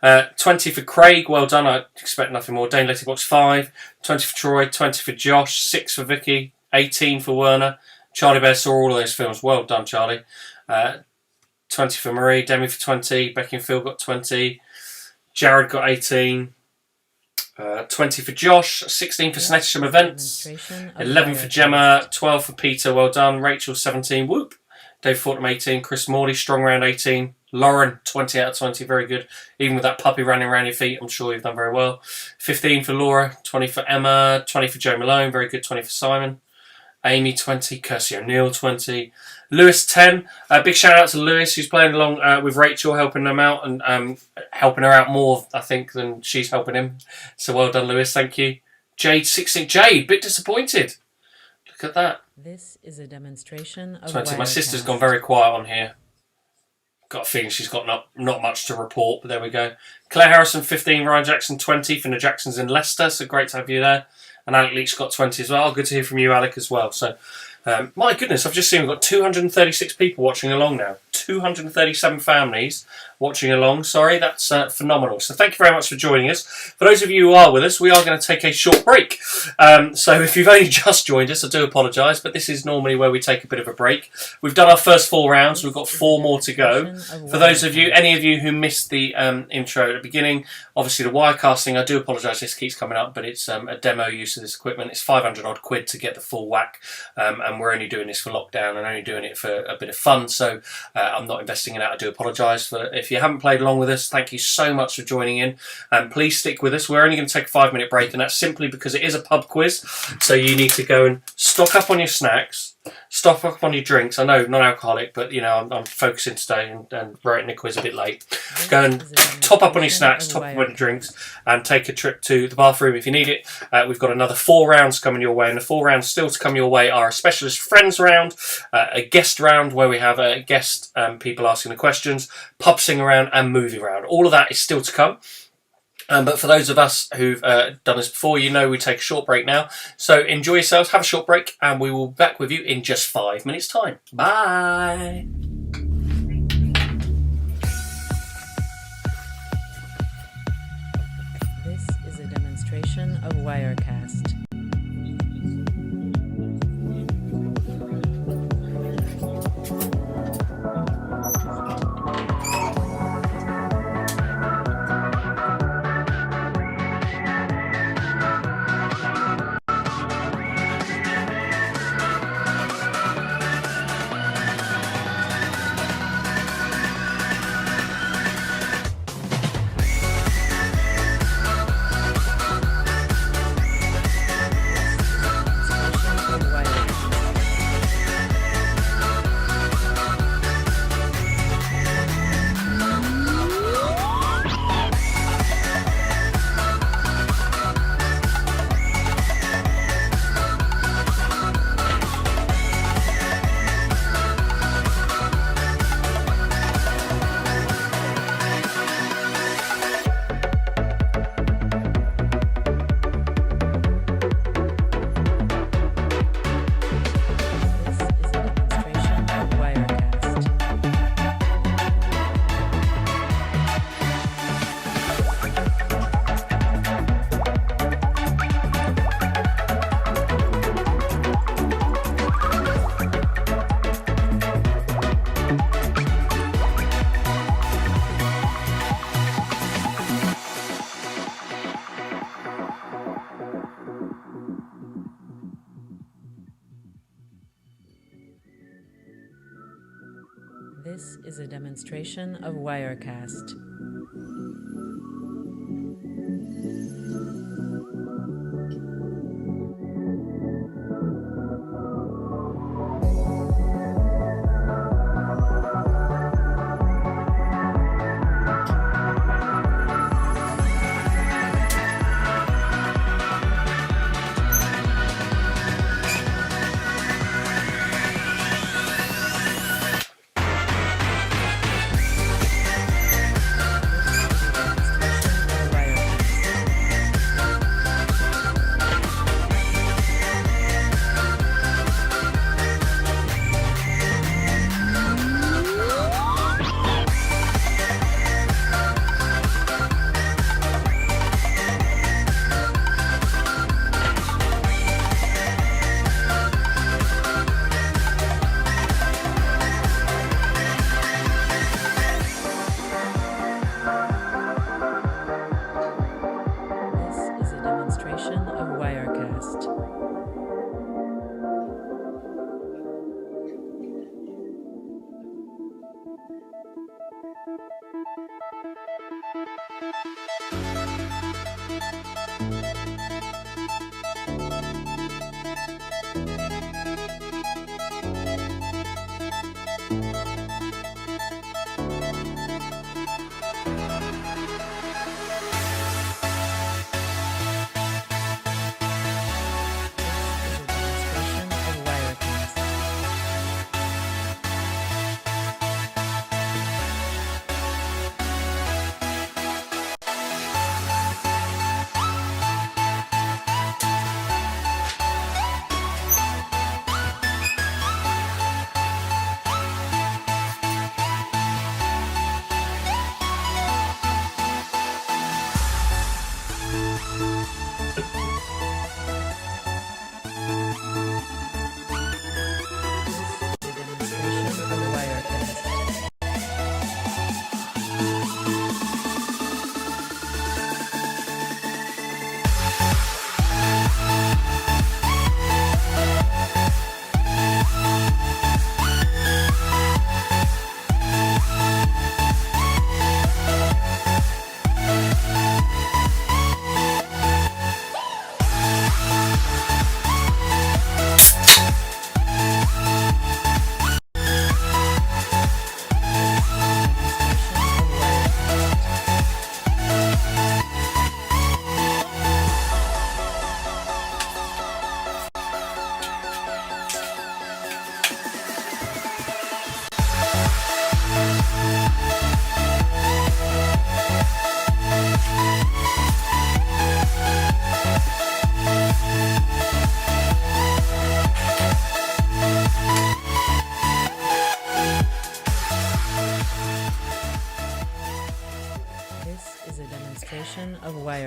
20 for Craig. Well done. I expect nothing more. Dame Letty Box, 5. 20 for Troy. 20 for Josh. 6 for Vicky. 18 for Werner. Charlie Bear saw all of those films. Well done, Charlie. 20 for Marie, Demi for 20, Becky and Phil got 20, Jared got 18, 20 for Josh, 16 for Snetcham Events, 11 for Gemma, 12 for Peter, well done, Rachel 17, whoop, Dave Fortnum 18, Chris Morley, strong round 18, Lauren 20 out of 20, very good, even with that puppy running around your feet, I'm sure you've done very well, 15 for Laura, 20 for Emma, 20 for Joe Malone, very good, 20 for Simon, Amy 20, Kirsty O'Neill 20, Lewis 10. Big shout out to Lewis who's playing along with Rachel, helping them out and helping her out more, I think, than she's helping him. So well done, Lewis. Thank you. Jade 16. Jade, bit disappointed. Look at that. This is a demonstration of 20. My sister's Wirecast. gone very quiet on here. Got a feeling she's got not much to report, but there we go. Claire Harrison 15. Ryan Jackson 20. Finna Jackson's in Leicester, so great to have you there. And Alec Leach got 20 as well. Good to hear from you, Alec, as well. So, my goodness, I've just seen we've got 236 people watching along now. 237 families watching along. Sorry, that's phenomenal. So thank you very much for joining us. For those of you who are with us, we are going to take a short break. So if you've only just joined us, I do apologise, but this is normally where we take a bit of a break. We've done our first 4 rounds. We've got 4 more to go. For those of you, any of you who missed the intro at the beginning, obviously the Wirecasting, I do apologise, this keeps coming up, but it's a demo use of this equipment. It's 500 odd quid to get the full whack, and we're only doing this for lockdown and only doing it for a bit of fun, so I'm not investing in that. I do apologise for if you haven't played along with us. Thank you so much for joining in, and please stick with us. We're only going to take a 5-minute break, and that's simply because it is a pub quiz, so you need to go and stock up on your snacks, stock up on your drinks. I know, not alcoholic, but you know, I'm focusing today and writing the quiz a bit late. Go and top up on your snacks, top up on your drinks, and take a trip to the bathroom if you need it. We've got another 4 rounds coming your way, and the 4 rounds still to come your way are a specialist friends round, a guest round where we have a guest people asking the questions, pub sing around, and movie round. All of that is still to come. But for those of us who've done this before, you know we take a short break now. So enjoy yourselves, have a short break, and we will be back with you in just 5 minutes' time. Bye! This is a demonstration of Wirecast. This is a demonstration of Wirecast.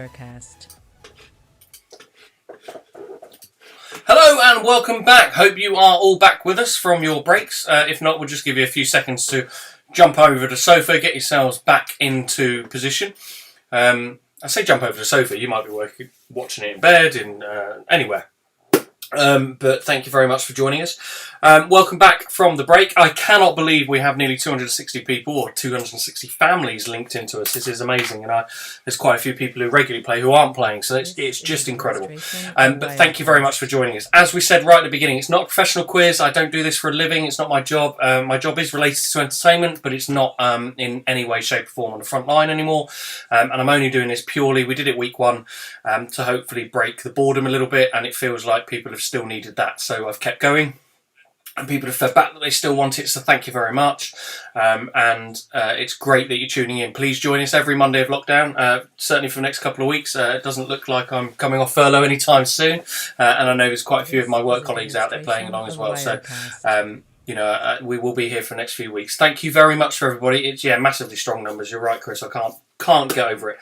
Wirecast. Hello and welcome back. Hope you are all back with us from your breaks. If not, we'll just give you a few seconds to jump over the sofa, get yourselves back into position. I say jump over the sofa, you might be watching it in bed, anywhere. But thank you very much for joining us. Welcome back from the break. I cannot believe we have nearly 260 people or 260 families linked into us. This is amazing, and there's quite a few people who regularly play who aren't playing, so it's just incredible. But thank you very much for joining us. As we said right at the beginning, it's not a professional quiz. I don't do this for a living. It's not my job. My job is related to entertainment, but it's not in any way, shape or form on the front line anymore. And I'm only doing this purely, we did it week 1, to hopefully break the boredom a little bit, and it feels like people have still needed that, so I've kept going. And people have fed back that they still want it, so thank you very much. It's great that you're tuning in. Please join us every Monday of lockdown, certainly for the next couple of weeks. It doesn't look like I'm coming off furlough anytime soon, and I know there's quite a few of my work colleagues out there playing along as well. So, we will be here for the next few weeks. Thank you very much for everybody. It's massively strong numbers. You're right, Chris. I can't get over it.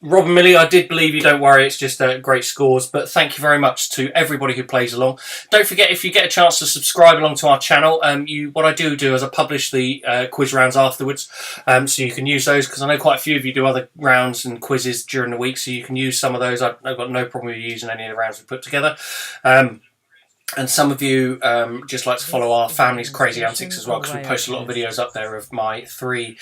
Rob and Millie, I did believe you, don't worry, it's just great scores, but thank you very much to everybody who plays along. Don't forget, if you get a chance to subscribe along to our channel, what I do is I publish the quiz rounds afterwards, so you can use those, because I know quite a few of you do other rounds and quizzes during the week, so you can use some of those. I've got no problem with using any of the rounds we put together. And some of you just like to follow our family's crazy antics as well, because we post a lot of videos up there of my 3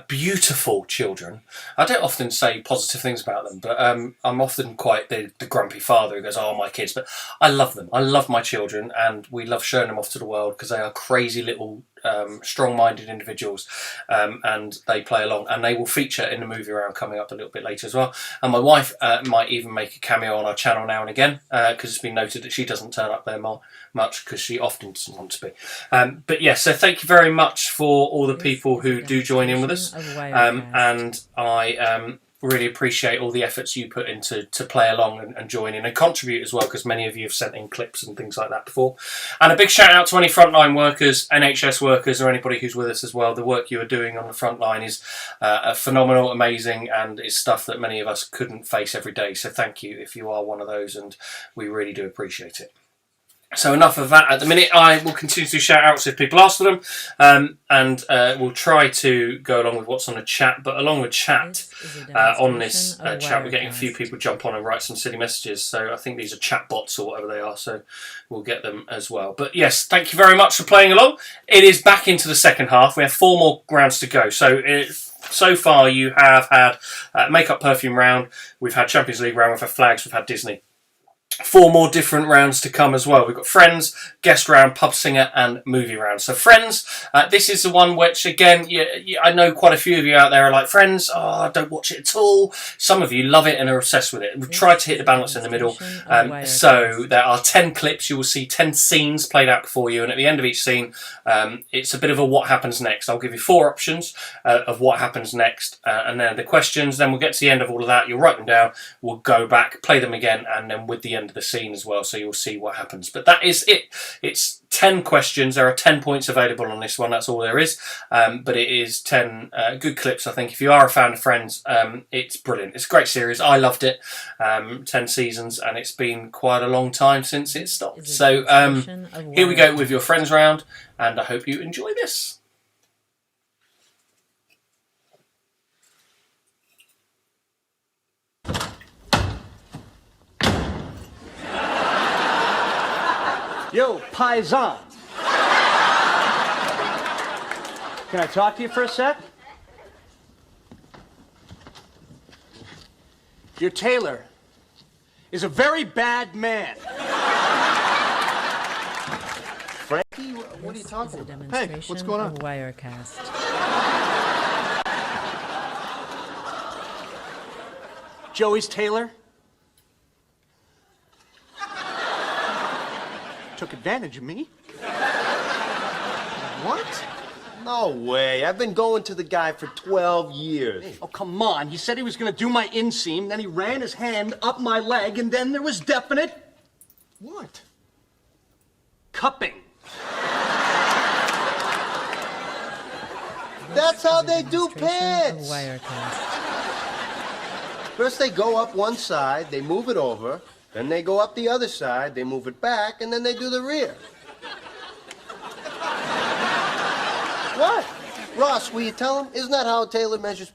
beautiful children. I don't often say positive things about them, but I'm often quite the grumpy father who goes, oh, my kids. But I love them. I love my children, and we love showing them off to the world because they are crazy little strong-minded individuals, and they play along, and they will feature in the movie round coming up a little bit later as well. And my wife might even make a cameo on our channel now and again, because it's been noted that she doesn't turn up there much because she often doesn't want to be. But yes, so thank you very much for all the people who do join in with us, and I really appreciate all the efforts you put into to play along and join in and contribute as well, because many of you have sent in clips and things like that before. And a big shout out to any frontline workers, NHS workers, or anybody who's with us as well. The work you are doing on the front line is phenomenal, amazing, and is stuff that many of us couldn't face every day. So thank you if you are one of those, and we really do appreciate it. So enough of that at the minute. I will continue to do shout outs if people ask for them, and we'll try to go along with what's on the chat. But along with chat, on this chat, we're getting a few people jump on and write some silly messages. So I think these are chat bots or whatever they are, so we'll get them as well. But yes, thank you very much for playing along. It is back into the second half. We have 4 more rounds to go. So far you have had Makeup Perfume round, we've had Champions League round, we've had Flags, we've had Disney. 4 more different rounds to come as well. We've got Friends, Guest Round, Pub Singer and Movie Round. So Friends, this is the one which, again, I know quite a few of you out there are like, Friends, I don't watch it at all. Some of you love it and are obsessed with it. We've tried to hit the balance in the middle. So there are 10 clips. You will see 10 scenes played out before you, and at the end of each scene, it's a bit of a what happens next. I'll give you 4 options of what happens next, and then the questions. Then we'll get to the end of all of that. You'll write them down. We'll go back, play them again, and then with the end of the scene as well, so you'll see what happens. But that is it. It's 10 questions. There are 10 points available on this one. That's all there is. But it is 10 good clips, I think. If you are a fan of Friends, it's brilliant. It's a great series. I loved it. 10 seasons, and it's been quite a long time since it stopped. So here we go with your Friends round, and I hope you enjoy this. Yo, Paisan. Can I talk to you for a sec? Your tailor is a very bad man. Frankie, what are you talking about? Hey, what's going on? Wirecast. Joey's tailor took advantage of me. What? No way. I've been going to the guy for 12 years. Oh, come on. He said he was going to do my inseam, then he ran his hand up my leg, and then there was definite... What? Cupping. That's how they do pants. Look, First they go up one side, they move it over, then they go up the other side, they move it back, and then they do the rear. What? Ross, will you tell him? Isn't that how Taylor measures?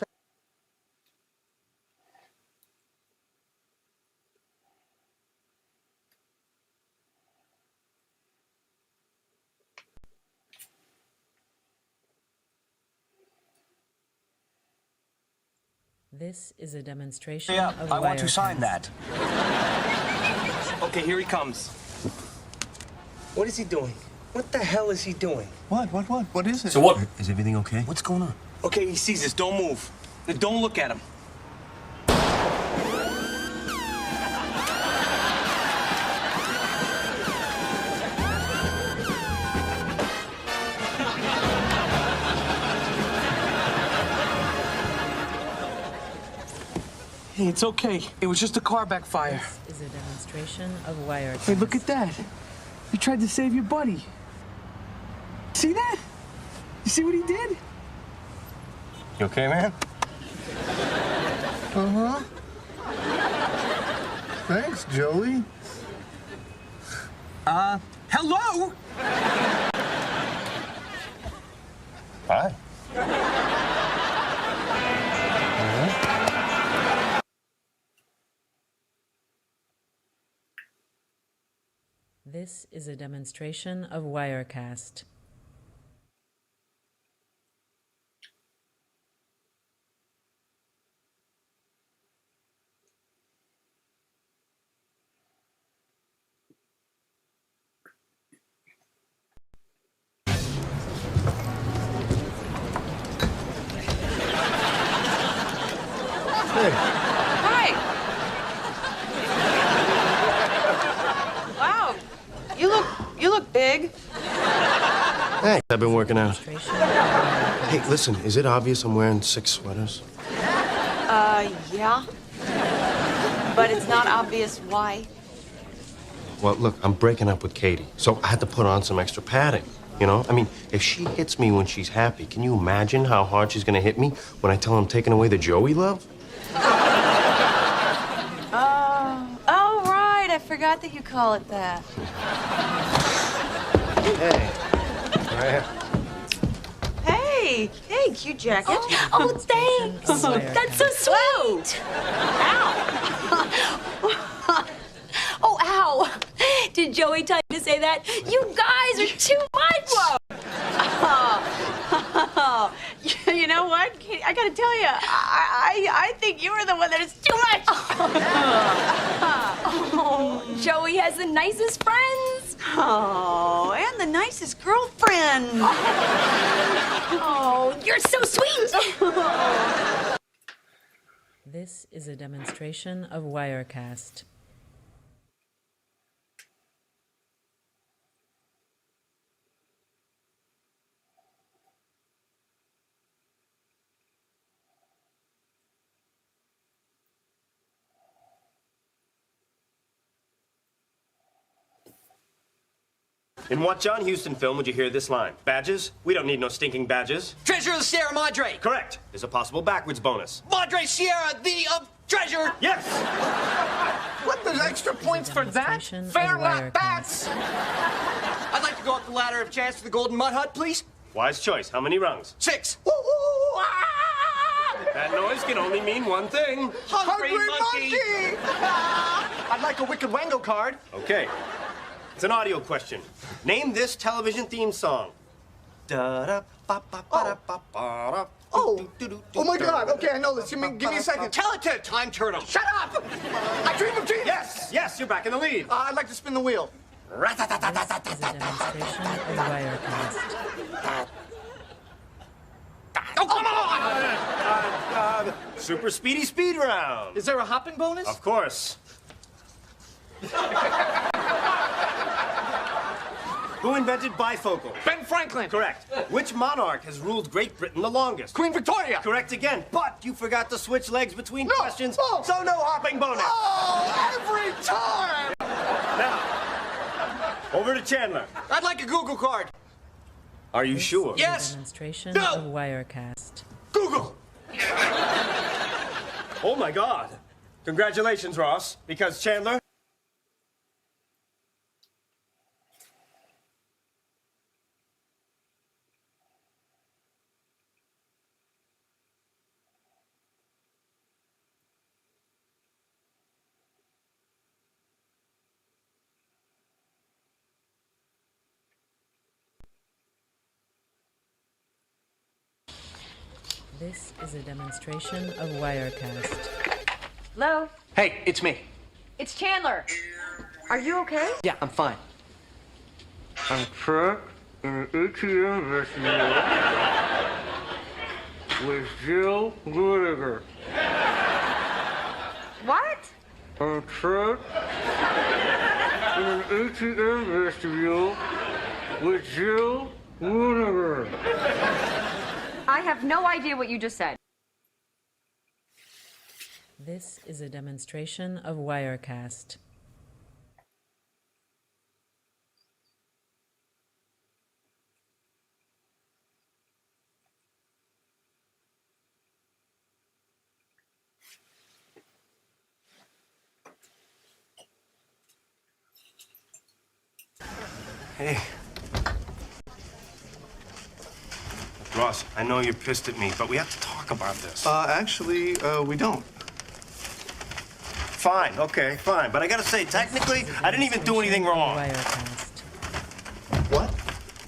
This is a demonstration Yeah, of I want to sign Wirecast. that. Okay, here he comes. What is he doing? What the hell is he doing? What? What is it? So what? Is everything okay? What's going on? Okay, he sees us. Don't move. Now, don't look at him. Hey, it's okay. It was just a car backfire. This is a demonstration of Wirecast. Hey, look at that. You tried to save your buddy. See that? You see what he did? You okay, man? Uh-huh. Thanks, Joey. Hello? Hi. This is a demonstration of Wirecast. Hi. Wow. You look big. Thanks. I've been working out. Hey, listen, is it obvious I'm wearing 6 sweaters? Yeah. But it's not obvious why. Well, look, I'm breaking up with Katie, so I had to put on some extra padding. You know? I mean, if she hits me when she's happy, can you imagine how hard she's gonna hit me when I tell her I'm taking away the Joey love? Oh, right. I forgot that you call it that. Hey. Hey, cute jacket. Oh, thanks. That's so sweet. Ow. Oh, ow. Did Joey tell you to say that? You guys are too much. You know what? I gotta tell you, I think you were the one that is too much. Oh, Joey has the nicest friends. Oh, and the nicest girlfriend. Oh, you're so sweet. This is a demonstration of Wirecast. In what John Huston film would you hear this line? Badges? We don't need no stinking badges. Treasure of the Sierra Madre. Correct. There's a possible backwards bonus. Madre Sierra, the treasure. Yes. What? There's extra points for that? Fair not bats. I'd like to go up the ladder of chance to the Golden Mud Hut, please. Wise choice. How many rungs? 6. That noise can only mean one thing. Hungry monkey. I'd like a Wicked Wango card. Okay. It's an audio question. Name this television theme song. Oh my God. Okay, I know this. Give me a second. Tell it to Time Turtle. Shut up! I dream of genius. Yes, you're back in the lead. I'd like to spin the wheel. This is a demonstration of Wirecast. Oh, come on! Super speedy speed round. Is there a hopping bonus? Of course. Who invented bifocal? Ben Franklin. Correct. Which monarch has ruled Great Britain the longest? Queen Victoria. Correct again. But you forgot to switch legs between questions, so no hopping bonus. Oh, every time! Now, over to Chandler. I'd like a Google card. Are you sure? Yes. Demonstration of Wirecast. Google. Oh my God. Congratulations, Ross, because Chandler... This is a demonstration of Wirecast. Hello? Hey, it's me. It's Chandler. Are you okay? Yeah, I'm fine. I'm trapped in an ATM machine with Jill Whittaker. What? I'm trapped in an ATM vestibule with Jill Whittaker. I have no idea what you just said. This is a demonstration of Wirecast. Hey. Ross, I know you're pissed at me, but we have to talk about this. Actually, we don't. Fine, okay, fine. But I gotta say, technically, I didn't even do anything wrong. What?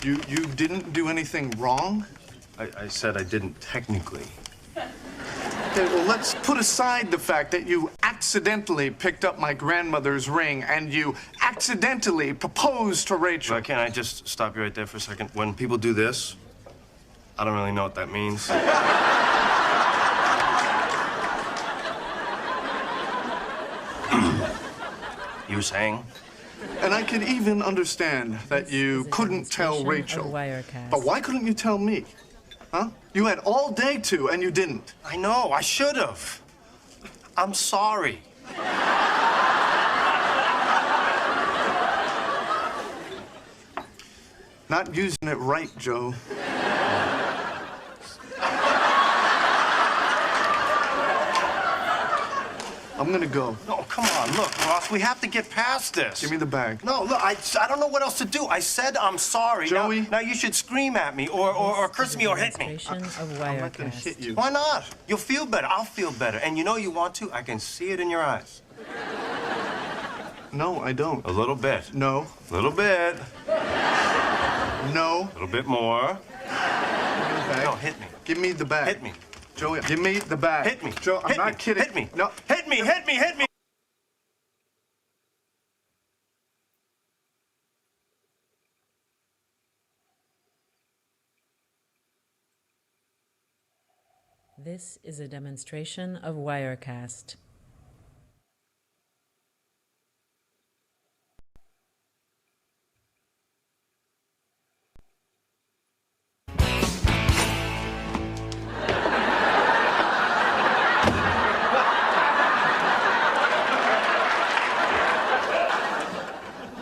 You didn't do anything wrong? I said I didn't technically. Okay, well, let's put aside the fact that you accidentally picked up my grandmother's ring and you accidentally proposed to Rachel. Well, can I just stop you right there for a second? When people do this, I don't really know what that means. You were saying? And I can even understand that you couldn't tell Rachel. But why couldn't you tell me? Huh? You had all day to, and you didn't. I know, I should have. I'm sorry. Not using it right, Joe. I'm gonna go. No, come on, look, Ross, we have to get past this. Give me the bag. No, look, I don't know what else to do. I said I'm sorry. Joey? Now you should scream at me or curse me or hit me. I'm not gonna hit you. Why not? You'll feel better. I'll feel better. And you know you want to? I can see it in your eyes. No, I don't. A little bit. No. A little bit. No. A little bit more. No, hit me. Give me the bag. Hit me. Joey, give me the bag. Hit me. Joe, I'm not kidding. Hit me. No. Hit me, hit me, hit me. This is a demonstration of Wirecast.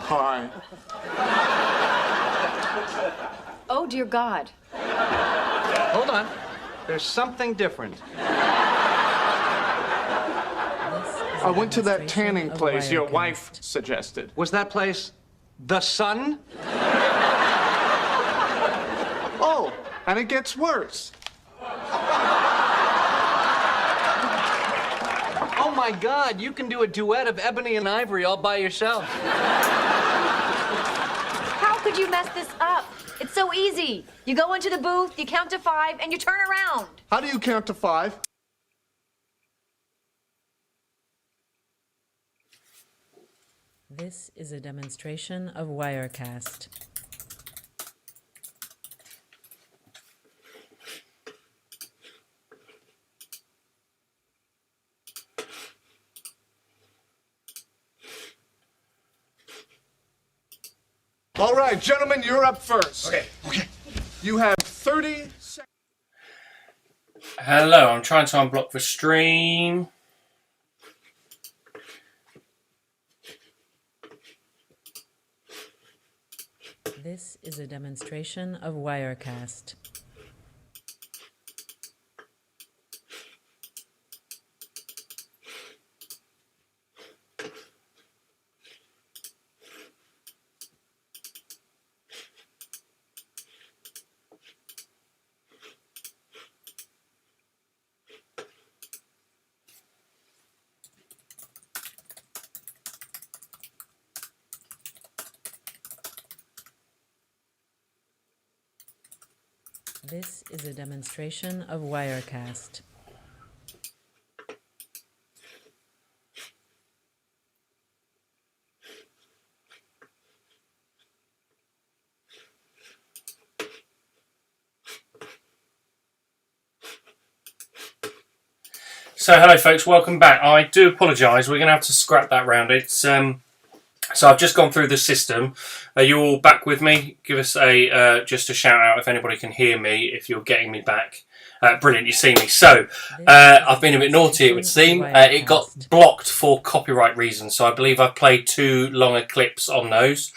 Hi. Oh, dear God. Hold on. There's something different. I went to that tanning place your wife suggested. Was that place the Sun? Oh, and it gets worse. Oh my God, you can do a duet of Ebony and Ivory all by yourself. How could you mess this up? It's so easy. You go into the booth, you count to 5, and you turn around. How do you count to 5? This is a demonstration of Wirecast. All right, gentlemen, you're up first. Okay. You have 30 seconds. Hello, I'm trying to unblock the stream. This is a demonstration of Wirecast. This is a demonstration of Wirecast. So hello folks, welcome back. I do apologise, we're going to have to scrap that round. It's so I've just gone through the system. Are you all back with me? Give us a just a shout out if anybody can hear me, if you're getting me back. Brilliant, you see me. So I've been a bit naughty, it would seem. It got blocked for copyright reasons, so I believe I've played too longer clips on those.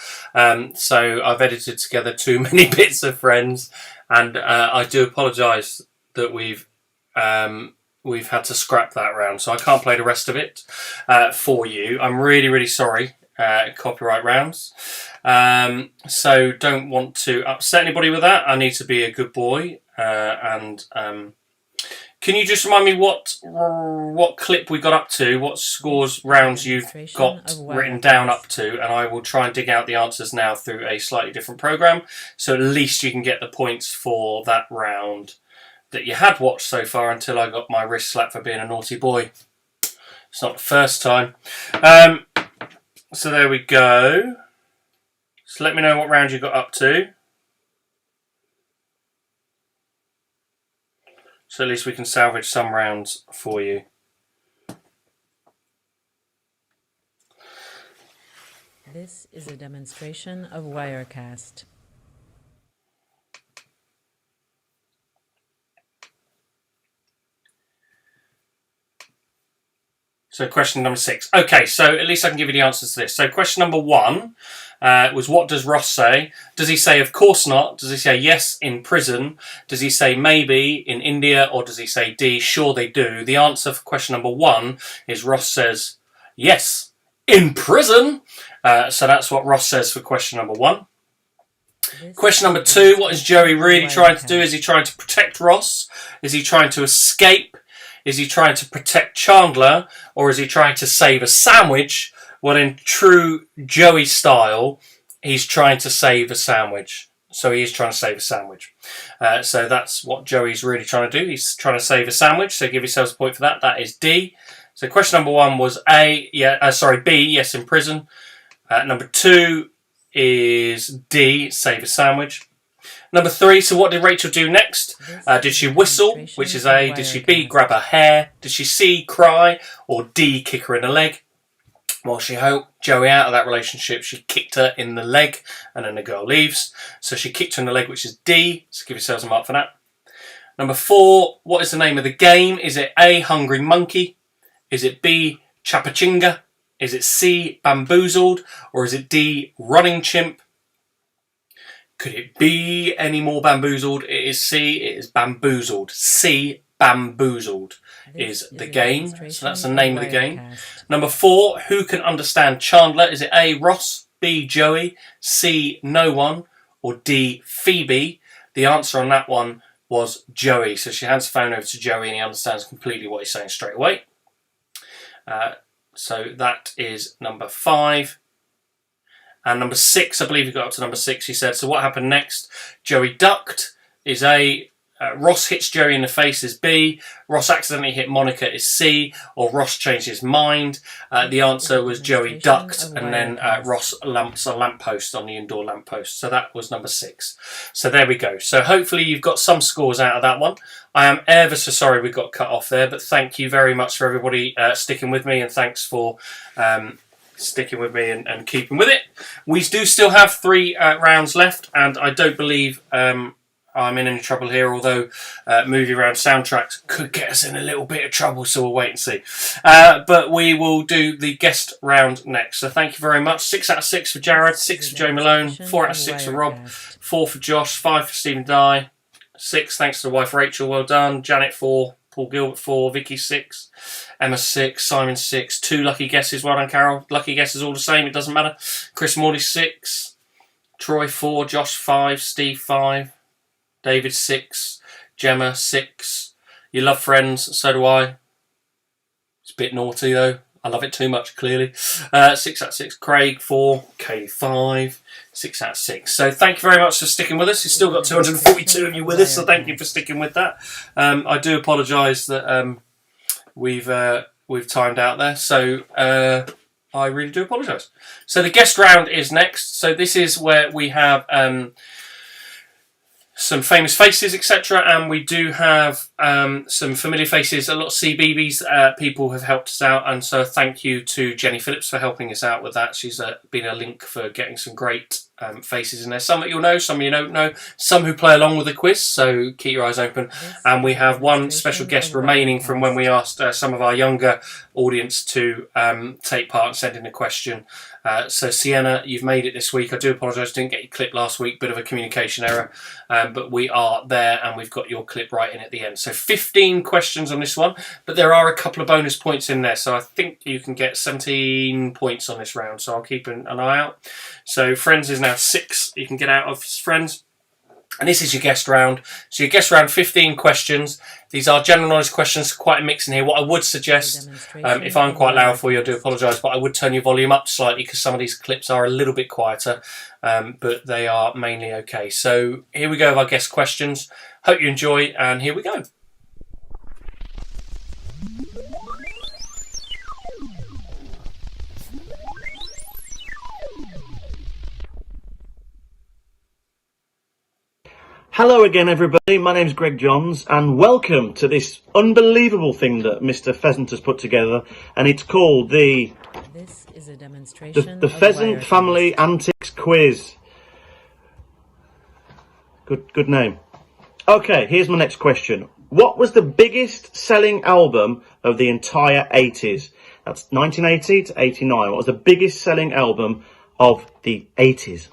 So I've edited together too many bits of Friends, and I do apologise that we've had to scrap that round, so I can't play the rest of it for you. I'm really, really sorry, copyright rounds. So don't want to upset anybody with that. I need to be a good boy. Can you just remind me what clip we got up to, what scores rounds you've got written down up to, and I will try and dig out the answers now through a slightly different program, so at least you can get the points for that round that you had watched so far until I got my wrist slapped for being a naughty boy. It's not the first time. So there we go. So let me know what round you got up to. So at least we can salvage some rounds for you. This is a demonstration of Wirecast. So question number 6. Okay, so at least I can give you the answers to this. So question number 1 was, what does Ross say? Does he say, of course not? Does he say, yes, in prison? Does he say, maybe, in India? Or does he say, D, sure they do? The answer for question number 1 is Ross says, yes, in prison. So that's what Ross says for question number 1. Question number 2, what is Joey really trying to do? Is he trying to protect Ross? Is he trying to escape? Is he trying to protect Chandler, or is he trying to save a sandwich? Well, in true Joey style, he's trying to save a sandwich. So he is trying to save a sandwich. So that's what Joey's really trying to do. He's trying to save a sandwich. So give yourselves a point for that. That is D. So question number 1 was B, yes, in prison. Number 2 is D, save a sandwich. Number 3, so what did Rachel do next? Did she whistle, which is A? Did she B, grab her hair? Did she C, cry? Or D, kick her in the leg? Well, she helped Joey out of that relationship. She kicked her in the leg, and then the girl leaves. So she kicked her in the leg, which is D. So give yourselves a mark for that. Number 4, what is the name of the game? Is it A, Hungry Monkey? Is it B, Chapachinga? Is it C, Bamboozled? Or is it D, Running Chimp? Could it be any more bamboozled? It is C, it is Bamboozled. C, Bamboozled is the game. So that's the name of the game. Number 4, who can understand Chandler? Is it A, Ross, B, Joey, C, no one, or D, Phoebe? The answer on that one was Joey. So she hands the phone over to Joey and he understands completely what he's saying straight away. So that is number 5. And number 6, I believe he got up to number 6, he said, so what happened next? Joey ducked is A, Ross hits Joey in the face is B, Ross accidentally hit Monica is C, or Ross changed his mind. The answer was Joey ducked, and then Ross lamps a lamppost on the indoor lamppost. So that was number 6. So there we go. So hopefully you've got some scores out of that one. I am ever so sorry we got cut off there, but thank you very much for everybody sticking with me, and thanks for sticking with me and keeping with it. We do still have 3 rounds left, and I don't believe I'm in any trouble here, although movie round soundtracks could get us in a little bit of trouble, so we'll wait and see. But we will do the guest round next. So thank you very much. 6 out of 6 for Jared, 6 for Joe Malone, 4 out of 6 for Rob, 4 for Josh, 5 for Stephen Dye, 6 thanks to the wife Rachel, well done, Janet 4, Paul Gilbert 4, Vicky 6, Emma 6, Simon 6, 2 lucky guesses, well done Carol, lucky guesses all the same, it doesn't matter. Chris Morley 6, Troy 4, Josh 5, Steve 5, David 6, Gemma 6. You love Friends, so do I. It's a bit naughty though. I love it too much, clearly. 6 out of 6. Craig, 4. Katie, 5. 6 out of 6. So thank you very much for sticking with us. You've still got 242 of you with us, so thank you for sticking with that. I do apologise that we've timed out there, so I really do apologise. So the guest round is next. So this is where we have some famous faces, etc., and we do have some familiar faces. A lot of CBeebies people have helped us out, and so thank you to Jenny Phillips for helping us out with that. She's been a link for getting some great faces in there. Some that you'll know, some you don't know, some who play along with the quiz, so keep your eyes open. And we have one special guest remaining from when we asked some of our younger audience to take part and send in a question. So Sienna, you've made it this week. I do apologise, didn't get your clip last week, bit of a communication error, but we are there and we've got your clip right in at the end. So 15 questions on this one, but there are a couple of bonus points in there, so I think you can get 17 points on this round, so I'll keep an eye out. So Friends is now 6 you can get out of Friends. And this is your guest round. So your guest round, 15 questions. These are general knowledge questions, quite a mix in here. What I would suggest, if I'm quite loud for you, I do apologise, but I would turn your volume up slightly because some of these clips are a little bit quieter, but they are mainly okay. So here we go with our guest questions. Hope you enjoy, and here we go. Hello again, everybody. My name's Greg Johns, and welcome to this unbelievable thing that Mr. Pheasant has put together, and it's called the Pheasant Family Antics Quiz. Good name. Okay, here's my next question. What was the biggest selling album of the entire 80s? That's 1980 to 89. What was the biggest selling album of the 80s?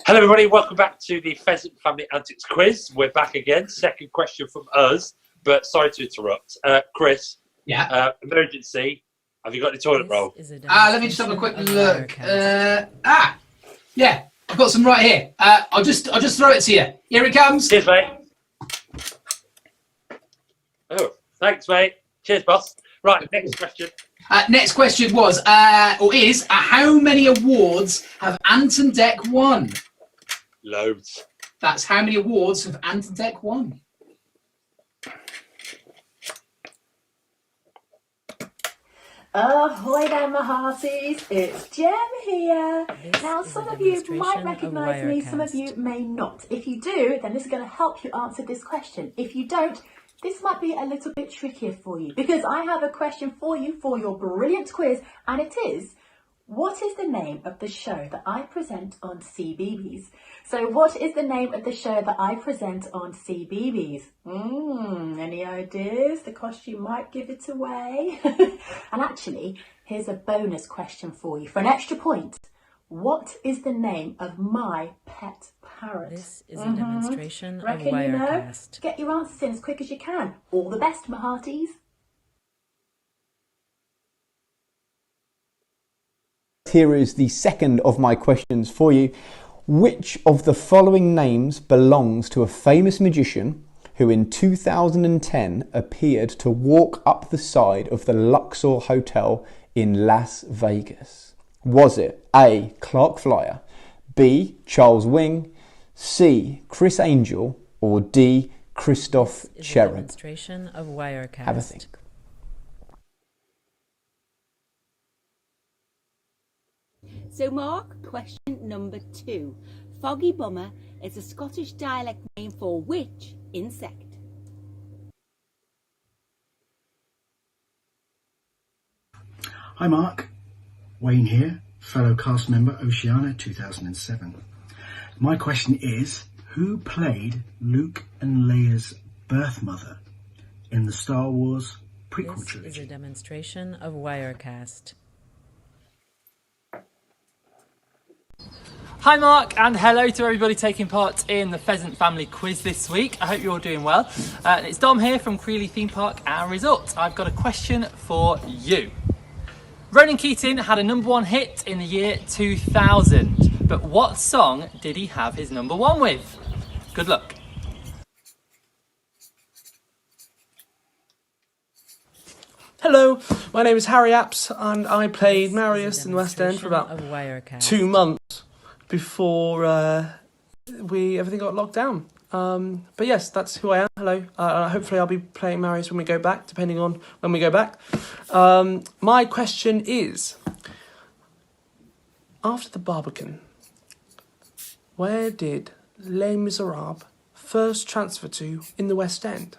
Hello everybody, welcome back to the Pheasant Family Antics Quiz. We're back again, second question from us, but sorry to interrupt. Chris, emergency, have you got the toilet roll? Let me just have a quick look. Yeah, I've got some right here. I'll just throw it to you. Here it comes. Cheers, mate. Oh, thanks, mate. Cheers, boss. Right, next question. Next question was, or is, how many awards have Ant and Dec won? Loads. That's how many awards have Ant and Dec won? Ahoy there, my hearties, it's Jem here. Now, some of you might recognise me, some of you may not. If you do, then this is going to help you answer this question. If you don't, this might be a little bit trickier for you, because I have a question for you for your brilliant quiz, and it is, what is the name of the show that I present on CBeebies? So what is the name of the show that I present on CBeebies? Any ideas? The costume might give it away. And actually, here's a bonus question for you. For an extra point, what is the name of my pet parrot? This is a demonstration Reckon of Wirecast. You know? Get your answers in as quick as you can. All the best, my hearties. Here is the second of my questions for you. Which of the following names belongs to a famous magician who in 2010 appeared to walk up the side of the Luxor Hotel in Las Vegas? Was it A. Clark Flyer, B. Charles Wing, C. Chris Angel, or D. Christoph Cherub? Demonstration of Wirecast. Have a think. So, Mark, question number 2. Foggy Bummer is a Scottish dialect name for which insect? Hi Mark, Wayne here, fellow cast member Oceania 2007. My question is, who played Luke and Leia's birth mother in the Star Wars prequel trilogy? This is a demonstration of Wirecast. Hi Mark, and hello to everybody taking part in the Pheasant Family Quiz this week. I hope you're all doing well. It's Dom here from Creeley Theme Park and Resorts. I've got a question for you. Ronan Keating had a #1 hit in the year 2000, but what song did he have his #1 with? Good luck. Hello, my name is Harry Apps, and I played Marius in the West End for about 2 months before everything got locked down. But yes, that's who I am. Hello. Hopefully I'll be playing Marius when we go back, depending on when we go back. My question is, after the Barbican, where did Les Miserables first transfer to in the West End?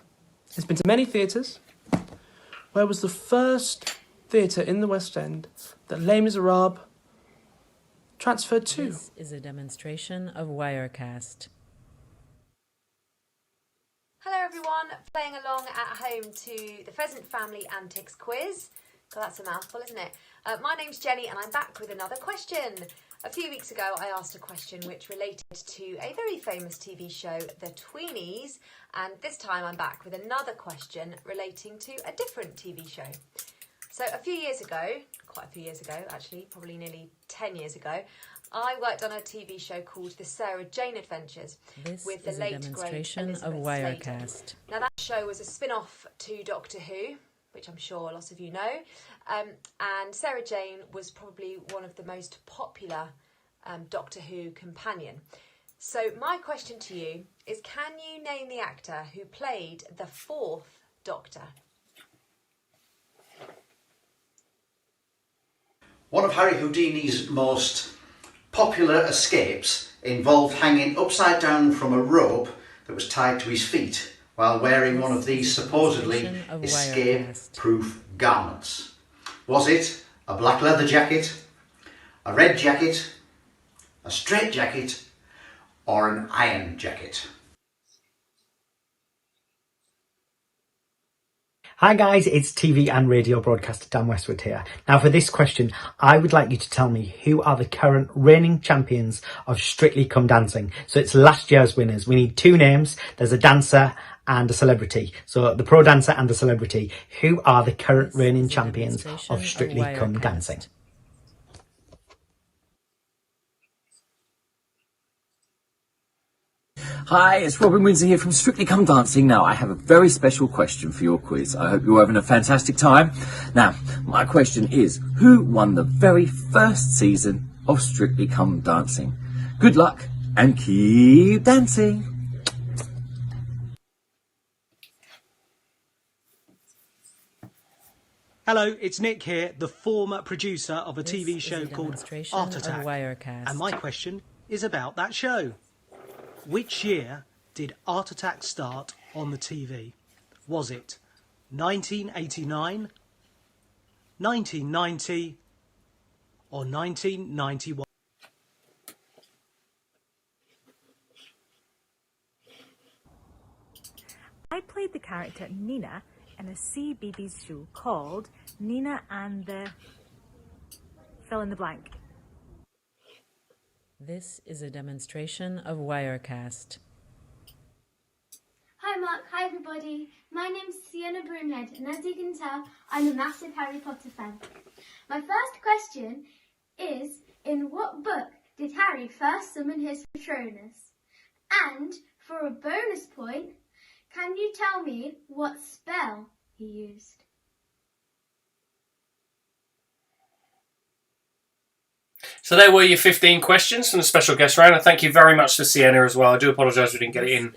It's been to many theatres. Where was the first theatre in the West End that Les Miserables transferred to? This is a demonstration of Wirecast. Hello everyone, playing along at home to the Pheasant Family Antics quiz. God, that's a mouthful, isn't it? My name's Jenny and I'm back with another question. A few weeks ago I asked a question which related to a very famous TV show, The Tweenies, and this time I'm back with another question relating to a different TV show. So a few years ago, quite a few years ago actually, probably nearly 10 years ago, I worked on a TV show called The Sarah Jane Adventures with the late great Elizabeth Slater. Now that show was a spin-off to Doctor Who, which I'm sure lots of you know, and Sarah Jane was probably one of the most popular Doctor Who companion. So my question to you is, can you name the actor who played the 4th Doctor? One of Harry Houdini's most popular escapes involved hanging upside down from a rope that was tied to his feet while wearing one of these supposedly escape-proof garments. Was it a black leather jacket, a red jacket, a straight jacket, or an iron jacket? Hi guys, it's TV and radio broadcaster Dan Westwood here. Now for this question, I would like you to tell me who are the current reigning champions of Strictly Come Dancing. So it's last year's winners. We need 2 names. There's a dancer and a celebrity. So the pro dancer and the celebrity. Who are the current reigning champions of Strictly Come Dancing? Hi, it's Robin Windsor here from Strictly Come Dancing. Now, I have a very special question for your quiz. I hope you're having a fantastic time. Now, my question is, who won the very first season of Strictly Come Dancing? Good luck and keep dancing. Hello, it's Nick here, the former producer of a TV show called Art Attack. And my question is about that show. Which year did Art Attack start on the TV? Was it 1989, 1990, or 1991? I played the character Nina in a CBeebies show called Nina and the... fill in the blank. This is a demonstration of Wirecast. Hi Mark, hi everybody. My name's Sienna Broomhead, and as you can tell, I'm a massive Harry Potter fan. My first question is, in what book did Harry first summon his Patronus? And, for a bonus point, can you tell me what spell he used? So there were your 15 questions from the special guest round, and thank you very much to Sienna as well. I do apologise we didn't get it in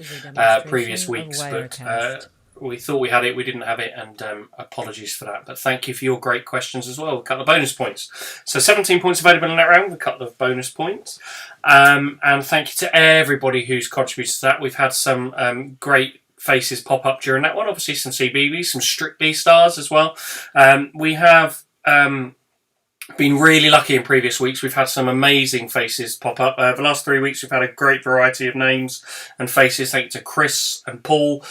previous weeks, but we thought we had it, we didn't have it, and apologies for that. But thank you for your great questions as well. A couple of bonus points. So 17 points available in that round, a couple of bonus points. And thank you to everybody who's contributed to that. We've had some great faces pop up during that one. Obviously some CBeebies, some Strictly stars as well. We have... been really lucky in previous weeks. We've had some amazing faces pop up. The last 3 weeks we've had a great variety of names and faces. Thank you to Chris and Paul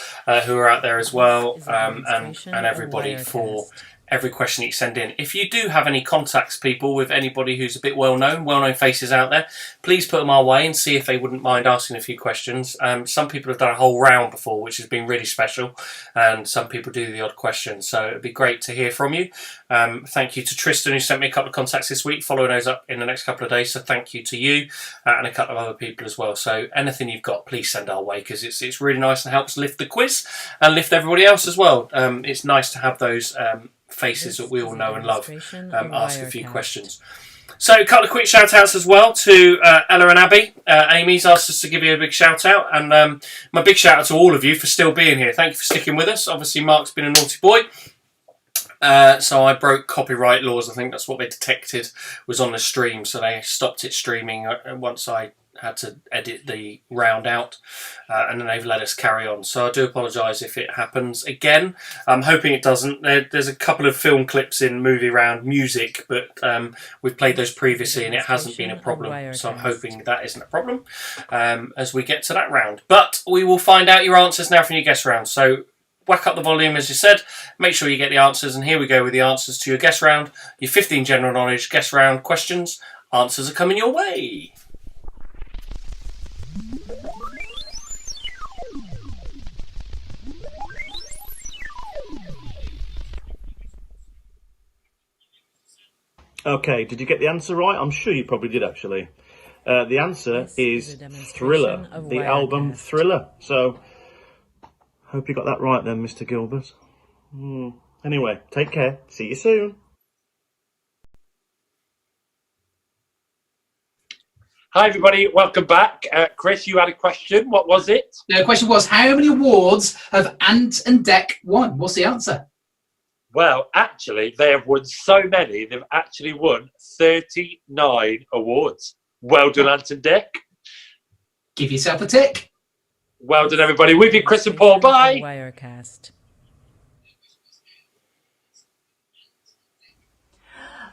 who are out there as well, and everybody for every question that you send in. If you do have any contacts, people, with anybody who's a bit well-known faces out there, please put them our way and see if they wouldn't mind asking a few questions. Some people have done a whole round before, which has been really special, and some people do the odd question, so it'd be great to hear from you. Thank you to Tristan, who sent me a couple of contacts this week, following those up in the next couple of days, so thank you to you and a couple of other people as well. So anything you've got, please send our way, because it's really nice and helps lift the quiz and lift everybody else as well. It's nice to have those faces that we all know and love, ask a few questions. So a couple of quick shout outs as well to Ella and Abby. Amy's asked us to give you a big shout out, and my big shout out to all of you for still being here. Thank you for sticking with us. Obviously Mark's been a naughty boy, so I broke copyright laws. I think that's what they detected was on the stream, so they stopped it streaming once I had to edit the round out, and then they've let us carry on. So I do apologise if it happens again. I'm hoping it doesn't. There's a couple of film clips in Movie Round music, but we've played those previously and it hasn't been a problem. So I'm hoping that isn't a problem as we get to that round. But we will find out your answers now from your guess round. So whack up the volume, as you said. Make sure you get the answers. And here we go with the answers to your guess round. Your 15 general knowledge guess round questions. Answers are coming your way. Okay, did you get the answer right? I'm sure you probably did, actually. The answer is Thriller, the album Thriller. So, hope you got that right then, Mr. Gilbert. Anyway, take care. See you soon. Hi everybody, welcome back. Chris, you had a question. What was it? The question was, how many awards have Ant and Dec won? What's the answer? Well, actually, they have won so many. They've actually won 39 awards. Well done, Ant and Dec. Give yourself a tick. Well done, everybody. We've been Chris and Paul. Bye. Wirecast.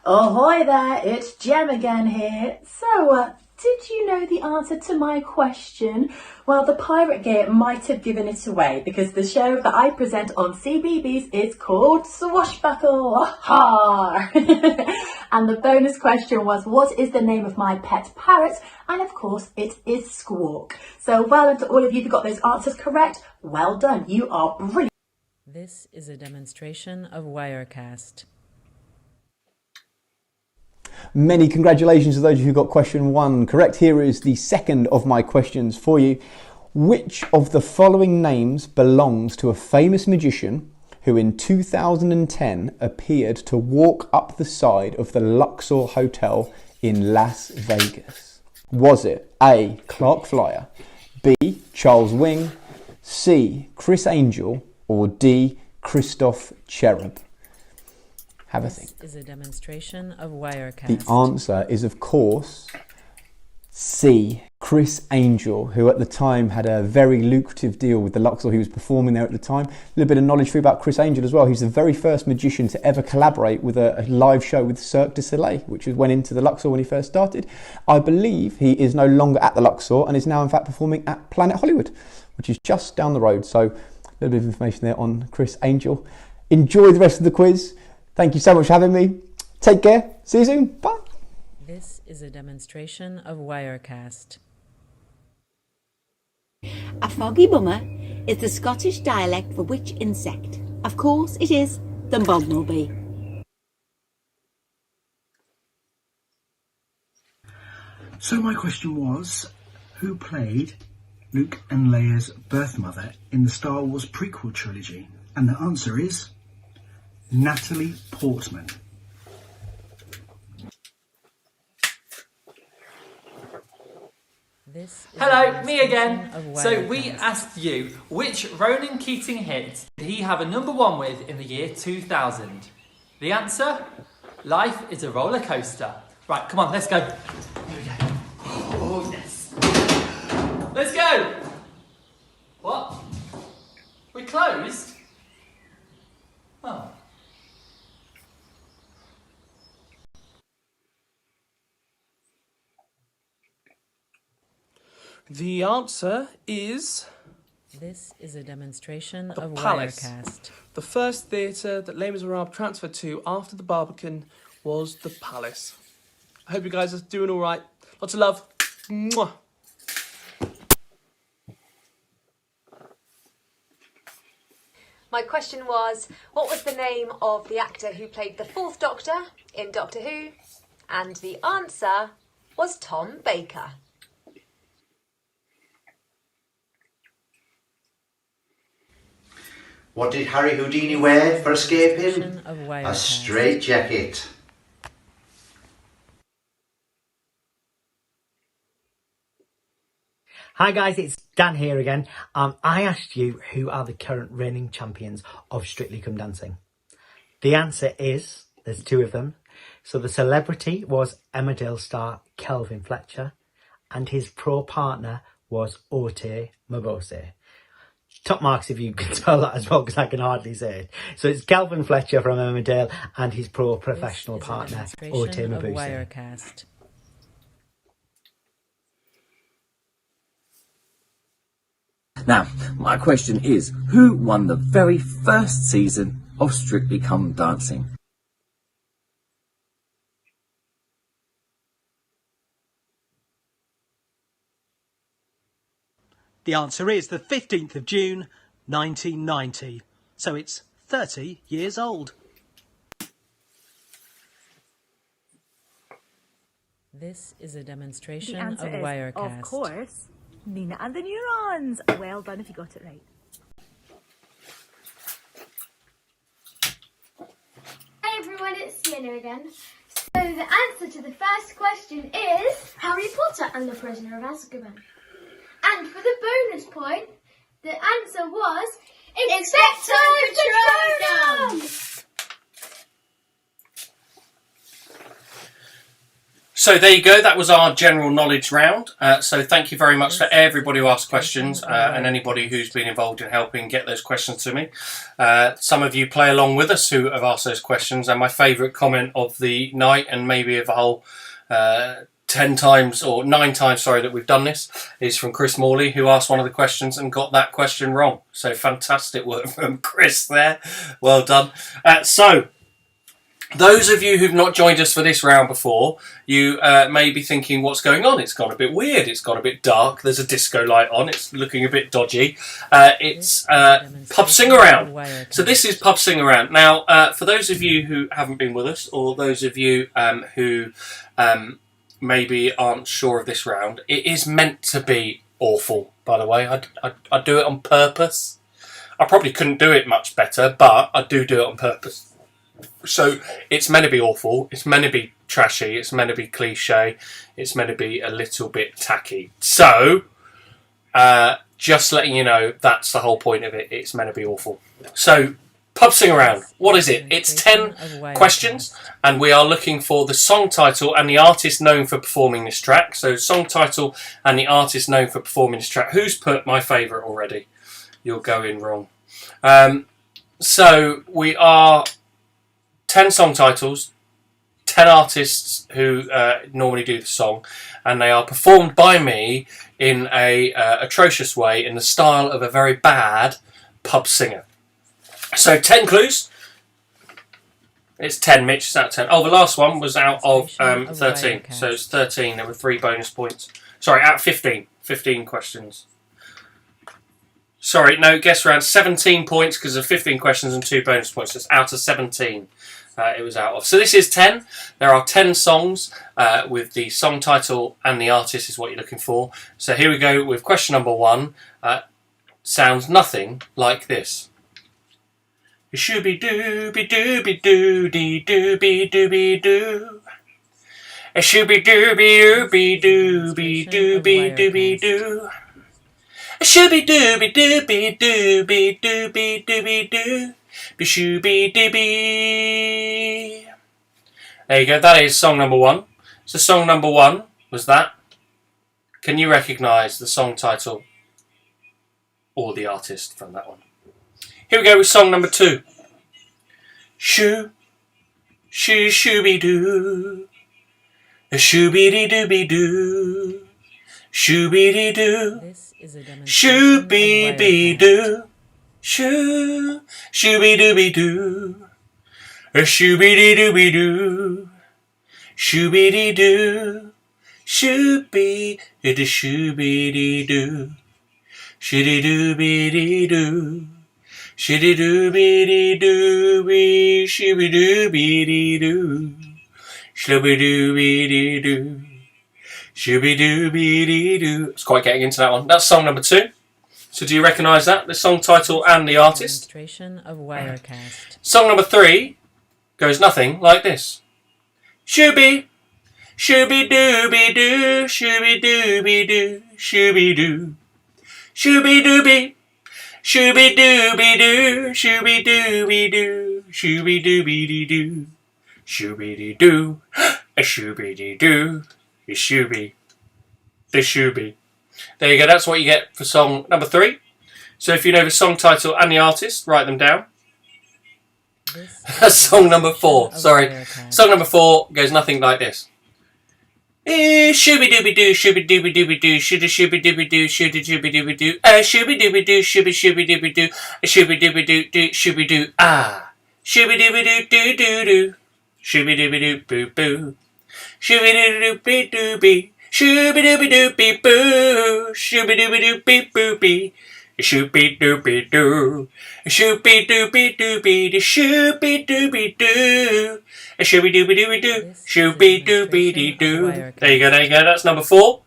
Ahoy there, it's Jem again here. So, did you know the answer to my question? Well, the Pirate Gate might have given it away because the show that I present on CBeebies is called Swashbuckle. Ha! And the bonus question was, what is the name of my pet parrot? And of course, it is Squawk. So well done to all of you who got those answers correct. Well done, you are brilliant. This is a demonstration of Wirecast. Many congratulations to those of you who got question 1 correct. Here is the second of my questions for you. Which of the following names belongs to a famous magician who in 2010 appeared to walk up the side of the Luxor Hotel in Las Vegas? Was it A. Clark Flyer, B. Charles Wing, C. Chris Angel, or D. Christoph Cherub? Have a think. This is a demonstration of Wirecast. The answer is, of course, C. Chris Angel, who at the time had a very lucrative deal with the Luxor. He was performing there at the time. A little bit of knowledge for you about Chris Angel as well. He's the very first magician to ever collaborate with a live show with Cirque du Soleil, which went into the Luxor when he first started. I believe he is no longer at the Luxor and is now in fact performing at Planet Hollywood, which is just down the road. So a little bit of information there on Chris Angel. Enjoy the rest of the quiz. Thank you so much for having me. Take care. See you soon. Bye. This is a demonstration of Wirecast. A foggy bummer is the Scottish dialect for which insect? Of course, it is the bumblebee. So my question was, who played Luke and Leia's birth mother in the Star Wars prequel trilogy? And the answer is Natalie Portman. Hello, me again. So we asked you, which Ronan Keating hit did he have a #1 with in the year 2000? The answer? Life is a roller coaster. Right, come on, let's go. Here we go. Oh, yes. Let's go. What? We closed? Oh. The answer is... This is a demonstration The of Palace. Wirecast. The first theatre that Les Miserables transferred to after the Barbican was the Palace. I hope you guys are doing all right. Lots of love. Mwah. My question was, what was the name of the actor who played the Fourth Doctor in Doctor Who? And the answer was Tom Baker. What did Harry Houdini wear for escaping? A straitjacket. Hi guys, it's Dan here again. I asked you who are the current reigning champions of Strictly Come Dancing. The answer is, there's two of them. So the celebrity was Emmerdale star Kelvin Fletcher and his pro partner was Ote Mabuse. Top marks if you can spell that as well, because I can hardly say it. So it's Kelvin Fletcher from Emmerdale and his pro professional partner Ote Mabuse. Now, my question is, who won the very first season of Strictly Come Dancing? The answer is the 15th of June, 1990. So it's 30 years old. This is a demonstration The answer of is, Wirecast. of course, Nina and the Neurons. Well done if you got it right. Hey everyone, it's Sienna again. So the answer to the first question is Harry Potter and the Prisoner of Azkaban. And for the bonus point, the answer was Expecto Patronum! So there you go, that was our general knowledge round. So thank you very much for everybody who asked questions and anybody who's been involved in helping get those questions to me. Some of you play along with us who have asked those questions, and my favourite comment of the night, and maybe of the whole 10 times or 9 times, sorry, that we've done this, is from Chris Morley, who asked one of the questions and got that question wrong. So fantastic work from Chris there. Well done. So those of you who've not joined us for this round before, you may be thinking, what's going on? It's gone a bit weird. It's gone a bit dark. There's a disco light on. It's looking a bit dodgy. It's Pub Sing Around. So this is Pub Sing Around. Now, for those of you who haven't been with us, or those of you who maybe aren't sure of this round, it is meant to be awful, by the way. I do it on purpose. I probably couldn't do it much better, but I do it on purpose. So it's meant to be awful, it's meant to be trashy, it's meant to be cliche, it's meant to be a little bit tacky. So, just letting you know, that's the whole point of it, it's meant to be awful. So, Pub Sing Around, what is it? It's 10 questions, and we are looking for the song title and the artist known for performing this track. So, song title and the artist known for performing this track. Who's put my favourite already? You're going wrong. So, we are 10 song titles, 10 artists who normally do the song, and they are performed by me in a atrocious way in the style of a very bad pub singer. So 10 clues. It's 10, Mitch. It's out of 10. Oh, the last one was out of 13. So it's 13. There were 3 bonus points. Sorry, out of 15. 15 questions. Sorry, no, guess around 17 points because of 15 questions and 2 bonus points. So it's out of 17. It was out of. So this is 10. There are 10 songs with the song title and the artist is what you're looking for. So here we go with question number 1. Sounds nothing like this. Shooby dooby dooby doody dooby dooby doo. Shooby dooby dooby dooby dooby dooby doo. Shooby dooby dooby dooby dooby dooby doo. Shooby dooby. There you go, that is song number 1. So song number 1 was that. Can you recognise the song title or the artist from that one? Here we go with song number 2. Shoo, shoo, shooby doo. Shooby dee dooby doo. Shooby dee doo. Shooby bee doo. Shoo, shooby dooby doo. Shooby dee dooby doo. Shooby dee doo. Shooby dee shooby dee doo. Shitty dooby dee doo. Shitty dooby dee dooby. Shooby dooby dee doo. Shooby dooby dee doo. Shooby dooby dee doo. It's quite getting into that one. That's song number 2. So do you recognise that? The song title and the artist? Demonstration of Wirecast. Song number 3 goes nothing like this. Shooby, shooby dooby doo, shooby dooby doo, shooby doo. Shooby dooby, shooby dooby doo, shooby dooby doo, shooby dooby dee doo, shooby dee doo, a shooby dee doo, a shooby, the shooby. There you go, that's what you get for song number 3. So if you know the song title and the artist, write them down. Song number 4, sorry. Song number 4 goes nothing like this. Shooby dooby doo, shooby dooby dooby doo, shooby shooby dooby doo, shooby dooby dooby doo, shooby dooby doo, shooby shooby dooby doo, shooby dooby doo doo, shooby doo shooby dooby doo doo doo doo, shooby dooby doo boo boo, shooby dooby doo doo bee, shooby dooby doo bee boo, shooby dooby doo bee boo bee, shooby dooby doo, shooby dooby dooby doo, shooby dooby doo. A shooby dooby dooby doo, shooby dooby dee doo. There you go, there you go. That's number 4.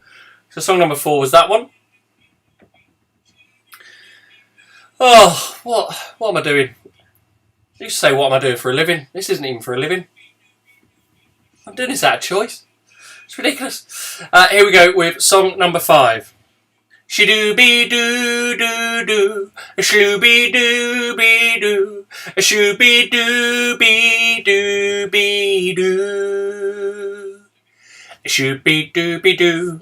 So song number 4 was that one. Oh, what am I doing? You say what am I doing for a living? This isn't even for a living. I'm doing this out of choice. It's ridiculous. Here we go with song number 5. Shooby doo doo doo, a shooby dooby doo, a shooby dooby dooby doo, a shooby dooby doo,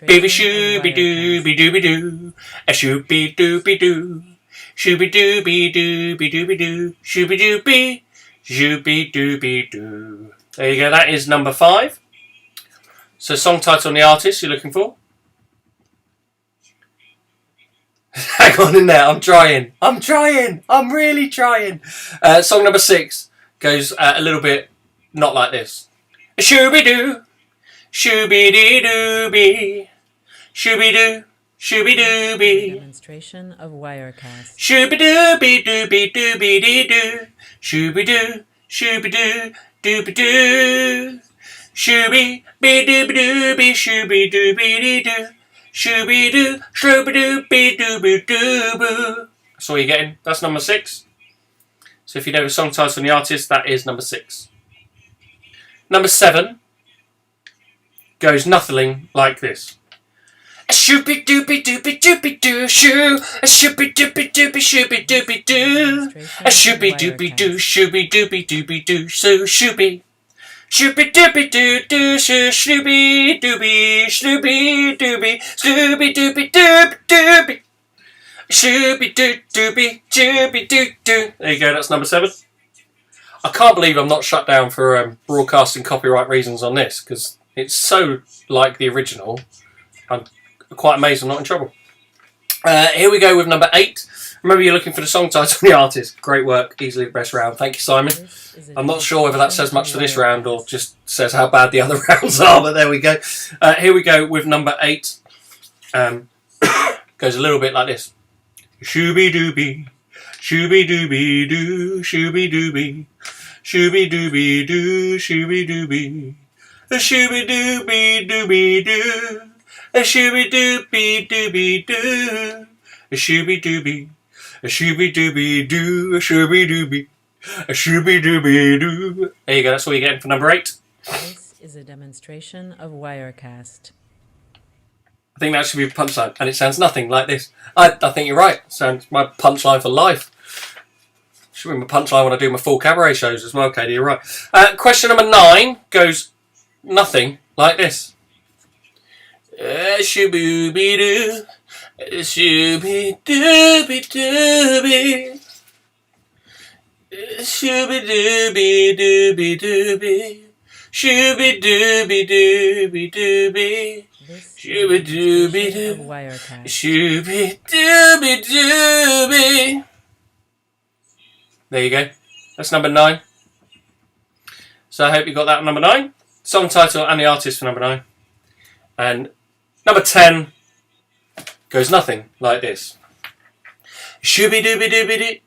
baby shooby dooby dooby doo, a shooby dooby doo, shooby dooby dooby dooby doo, shooby dooby doo. There you go. That is number 5. So song title and the artist you're looking for. Hang on in there, I'm trying, I'm really trying. Song number 6 goes a little bit not like this. Shooby doo, shooby dee dooby, shooby doo, shooby dooby. Demonstration of Wirecast. Shooby dooby dooby dooby dee doo, shooby doo, shooby doo, dooby doo, shooby be dooby dooby, shooby dooby dee doo. Shooby doo, shooby doo, be dooby doo boo. That's all you're getting. That's number 6. So if you know the song title and the artist, that is number 6. Number 7 goes nothing like this. A shooby dooby dooby dooby doo shoo. A shooby dooby dooby shooby dooby doo. A shooby dooby doo shooby dooby dooby doo so shooby. Shooby dooby doo doo shoo shooby dooby shooby dooby shooby dooby dooby dooby shooby doo dooby dooby doo doo. There you go, that's number 7. I can't believe I'm not shut down for broadcasting copyright reasons on this, because it's so like the original. I'm quite amazed I'm not in trouble. Here we go with number 8. Remember, you're looking for the song title and the artist. Great work, easily the best round. Thank you, Simon. I'm not sure whether that says much for this round or just says how bad the other rounds are, but there we go. Here we go with number 8. Goes a little bit like this. Shooby dooby, shooby dooby doo, shooby dooby, shooby dooby doo, shooby dooby, a shooby dooby dooby doo, a shooby dooby dooby doo, a shooby dooby. A shooby dooby doo, a shooby dooby, a shooby dooby doo. There you go, that's all you're getting for number 8. This is a demonstration of Wirecast. I think that should be a punchline, and it sounds nothing like this. I think you're right. Sounds my punchline for life. Should be my punchline when I do my full cabaret shows as well, Katie, you're right. Question number 9 goes nothing like this. Shooby doo. Shooby dooby dooby, shooby dooby dooby dooby, shooby dooby dooby dooby, shooby dooby dooby, shooby dooby dooby. There you go. That's number 9. So I hope you got that on number 9. Song title and the artist for number 9. And number 10 goes nothing like this. Shooby dooby dooby doo.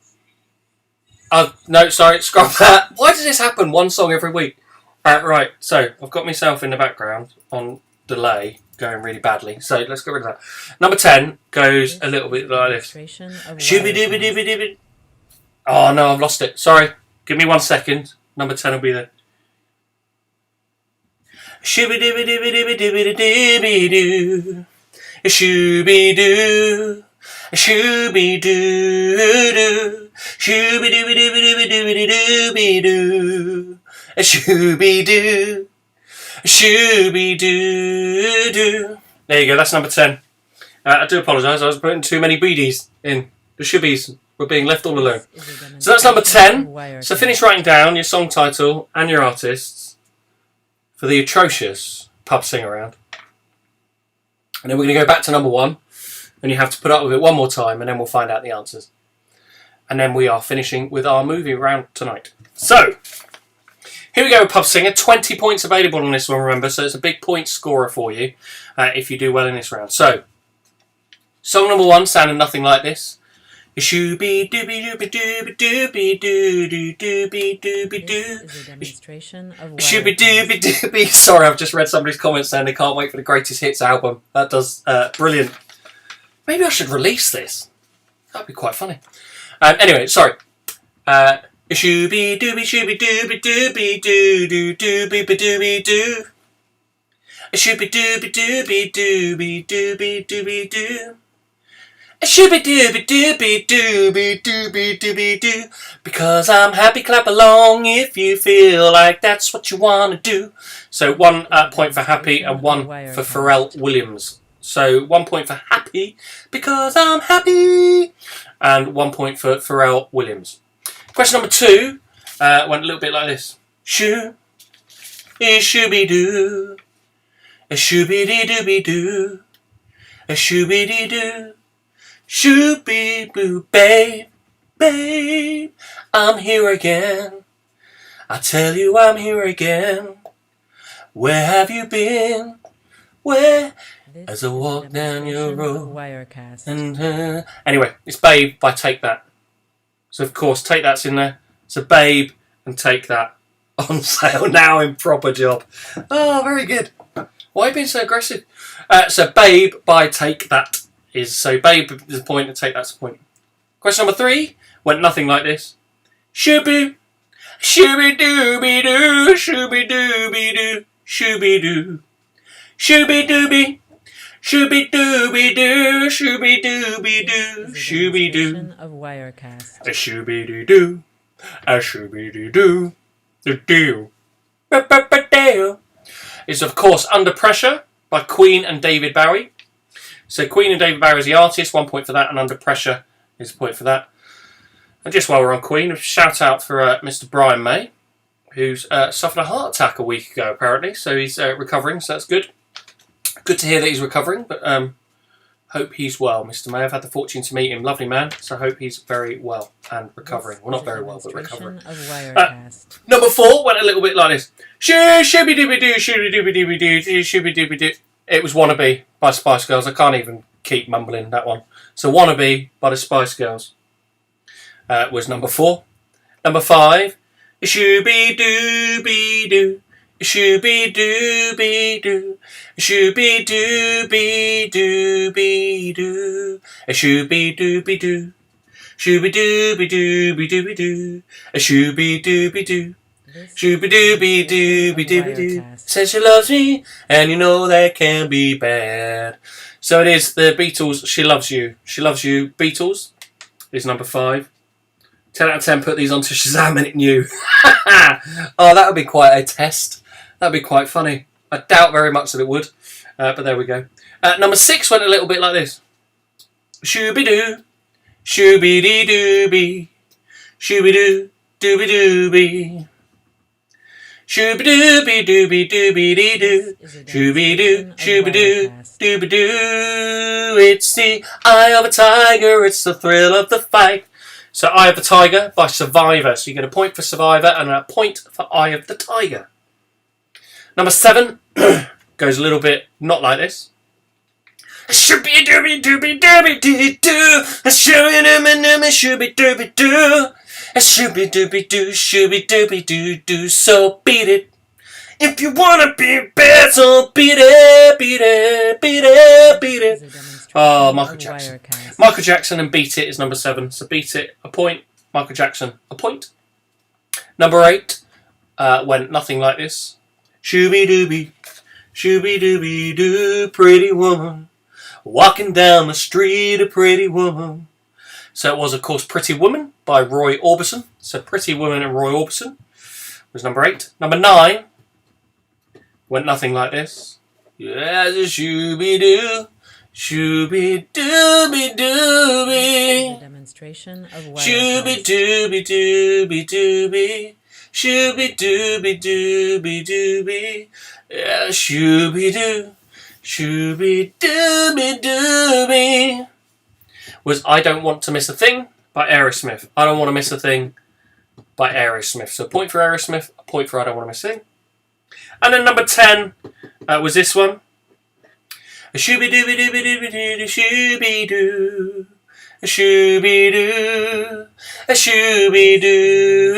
Oh, no, sorry, scrap that. Why does this happen one song every week? Right, so I've got myself in the background on delay. going really badly. So let's get rid of that. Number 10 goes a little bit like this. Shooby-dooby-dooby-dooby. Oh no, I've lost it. Sorry. Give me 1 second. Number 10 will be there. Shooby-dooby-dooby-dooby-dooby-dooby-doo. Shooby-doo. Shooby-doo-doo. Shooby-dooby-dooby-dooby-dooby-doo. Shooby-doo. Shooby-doo-doo. There you go, that's number 10. I do apologise, I was putting too many BDs in. The shoobies were being left all alone. So that's number 10. So finish writing down your song title and your artists for the atrocious pub sing around. And then we're going to go back to number 1. And you have to put up with it one more time, and then we'll find out the answers. And then we are finishing with our movie round tonight. So, here we go, Pub Singer. 20 points available on this one, remember, so it's a big point scorer for you if you do well in this round. So, song number 1 sounded nothing like this. Shooby dooby dooby dooby dooby doo dooby dooby doo. Shooby dooby dooby. Sorry, I've just read somebody's comments saying they can't wait for the Greatest Hits album. That does brilliant. Maybe I should release this. That'd be quite funny. Anyway, sorry. Shooby dooby dooby doo dooby dooby doo. Shooby dooby dooby dooby dooby doo. Shooby dooby dooby dooby dooby dooby doo. Because I'm happy, clap along if you feel like that's what you want to do. So 1 point for Happy and 1 for Pharrell Williams. So 1 point for Happy because I'm happy, and 1 point for Pharrell Williams. Question number 2 went a little bit like this. Shoo, shooby doo, a shooby dooby doo, a shooby doo, shooby boo, babe, babe, I'm here again. I tell you I'm here again. Where have you been? Where? As I walk down your road. And anyway, it's Babe by Take That. So of course, Take That's in there. So Babe and Take That on sale now in Proper Job. Oh, very good. Why are you being so aggressive? So Babe by Take That is so Babe is a point and Take That's a point. Question number 3 went nothing like this. Shooby, shooby dooby doo, shooby dooby doo, shooby doo, shooby dooby. Shooby dooby doo, shooby dooby doo, shooby doo. A shooby doo doo, a shooby doo doo, the deal. Is of course Under Pressure by Queen and David Bowie. So Queen and David Bowie is the artist, 1 point for that, and Under Pressure is a point for that. And just while we're on Queen, a shout out for Mr. Brian May, who's suffered a heart attack a week ago apparently, so he's recovering, so that's good. Good to hear that he's recovering, but hope he's well, Mr. May. I've had the fortune to meet him. Lovely man, so I hope he's very well and recovering. Well, not very well, but recovering. Number 4 went a little bit like this. Shooby-dooby-doo, shooby-dooby-dooby-doo, shooby-dooby-doo. It was Wannabe by Spice Girls. I can't even keep mumbling that one. So Wannabe by the Spice Girls was number 4. Number 5, shooby-dooby-doo. Shooby dooby doo, shooby dooby dooby doo, a shooby dooby doo, shooby dooby dooby dooby doo, a shooby dooby doo, shooby dooby dooby dooby doo. Says she loves me, and you know that can be bad. So it is the Beatles. She loves you. She loves you. Beatles is number 5. 10 out of 10. Put these onto Shazam and it knew. Oh, that would be quite a test. That'd be quite funny. I doubt very much that it would, but there we go. Number 6 went a little bit like this. Shooby-doo, shooby-dee-dooby, shooby-doo, dooby-dooby. Shooby-dooby-dooby-dooby-dee-doo, shooby-doo, shooby-doo, dooby-doo. It's the Eye of a Tiger, it's the thrill of the fight. So Eye of the Tiger by Survivor. So you get a point for Survivor and a point for Eye of the Tiger. Number 7 goes a little bit not like this. Shooby dooby dooby dooby doo doo. Shooby dooby shooby dooby doo. Shooby dooby doo shooby dooby doo doo. So beat it if you wanna be better. Let's all beat it, beat it, beat it, beat it. Oh, Michael Jackson. Michael Jackson and Beat It is number 7. So Beat It, a point. Michael Jackson, a point. Number 8 went nothing like this. Shooby-dooby, shooby-dooby-doo, pretty woman. Walking down the street, a pretty woman. So it was, of course, Pretty Woman by Roy Orbison. So Pretty Woman and Roy Orbison was number 8. Number 9 went nothing like this. Yes, a shooby-doo, shooby-dooby-dooby. Demonstration of Shooby-dooby-dooby-dooby. Shooby-dooby-dooby-dooby. Yeah, shooby-doo, shooby-dooby-dooby. Was I Don't Want to Miss a Thing by Aerosmith. I Don't Want to Miss a Thing by Aerosmith. So a point for Aerosmith, a point for I Don't Want to Miss a Thing. And then number 10 was this one. A shooby-dooby-dooby-dooby-doo, shooby-doo. A shooby-doo, a shooby-doo-doo.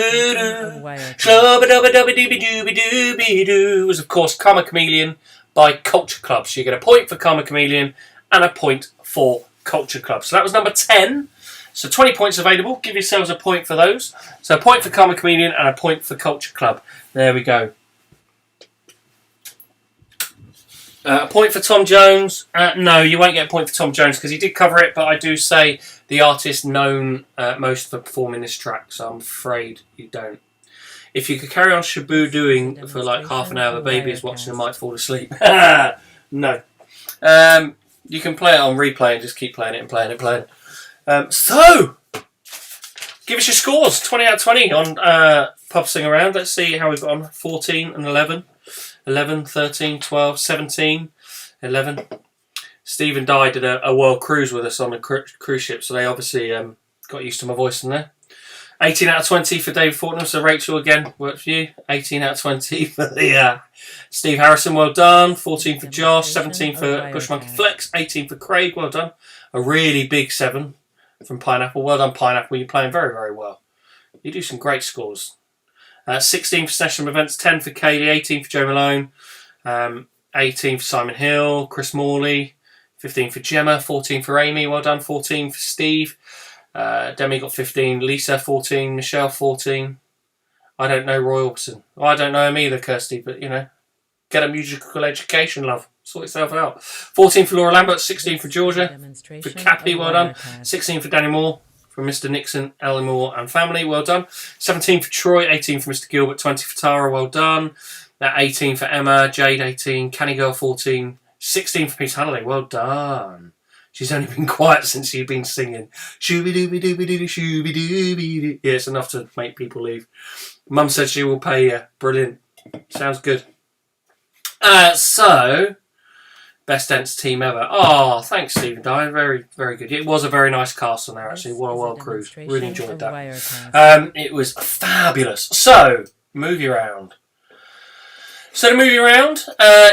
Shlobba-dubba-dubba-dooby-dooby-dooby-doo was, of course, Karma Chameleon by Culture Club. So you get a point for Karma Chameleon and a point for Culture Club. So that was number 10. So 20 points available. Give yourselves a point for those. So a point for Karma Chameleon and a point for Culture Club. There we go. A point for Tom Jones. No, you won't get a point for Tom Jones because he did cover it, but I do say the artist known most for performing this track, so I'm afraid you don't. If you could carry on Shabu doing for like half an hour, the baby is watching and might fall asleep. No. You can play it on replay and just keep playing it and playing it and playing it. So, give us your scores. 20 out of 20 on Pub Sing Around. Let's see how we've got on. 14 and 11. 11, 13, 12, 17, 11. Steve and Di did a world cruise with us on the cruise ship, so they obviously got used to my voice in there. 18 out of 20 for David Fortnum, so Rachel again, worked for you. 18 out of 20 for the Steve Harrison, well done. 14 for Josh, 17 for Bush Monkey Flex, 18 for Craig, well done. A really big 7 from Pineapple, well done Pineapple, you're playing very, very well. You do some great scores. 16 for Session Events, 10 for Kaylee, 18 for Joe Malone, 18 for Simon Hill, Chris Morley, 15 for Gemma, 14 for Amy, well done, 14 for Steve, Demi got 15, Lisa 14, Michelle 14, I don't know Roy Orbison, I don't know him either, Kirsty, but you know, get a musical education, love, sort yourself out. 14 for Laura Lambert, 16 for Georgia, for Cappy, well done, 16 for Danny Moore, from Mr. Nixon, Ellie Moore and family, well done. 17 for Troy, 18 for Mr. Gilbert, 20 for Tara, well done. 18 for Emma, Jade 18, Canny Girl 14, 16 for Peace Hannelly, well done. She's only been quiet since you've been singing. Shooby-dooby-dooby-doo, shooby-dooby-doo. Yeah, it's enough to make people leave. Mum said she will pay you. Brilliant. Sounds good. So... Best Dance team ever. Oh, thanks, Stephen Dye. Very, very good. It was a very nice cast on there, actually. What a world cruise. Really enjoyed that. It was fabulous. So, movie round. So the movie round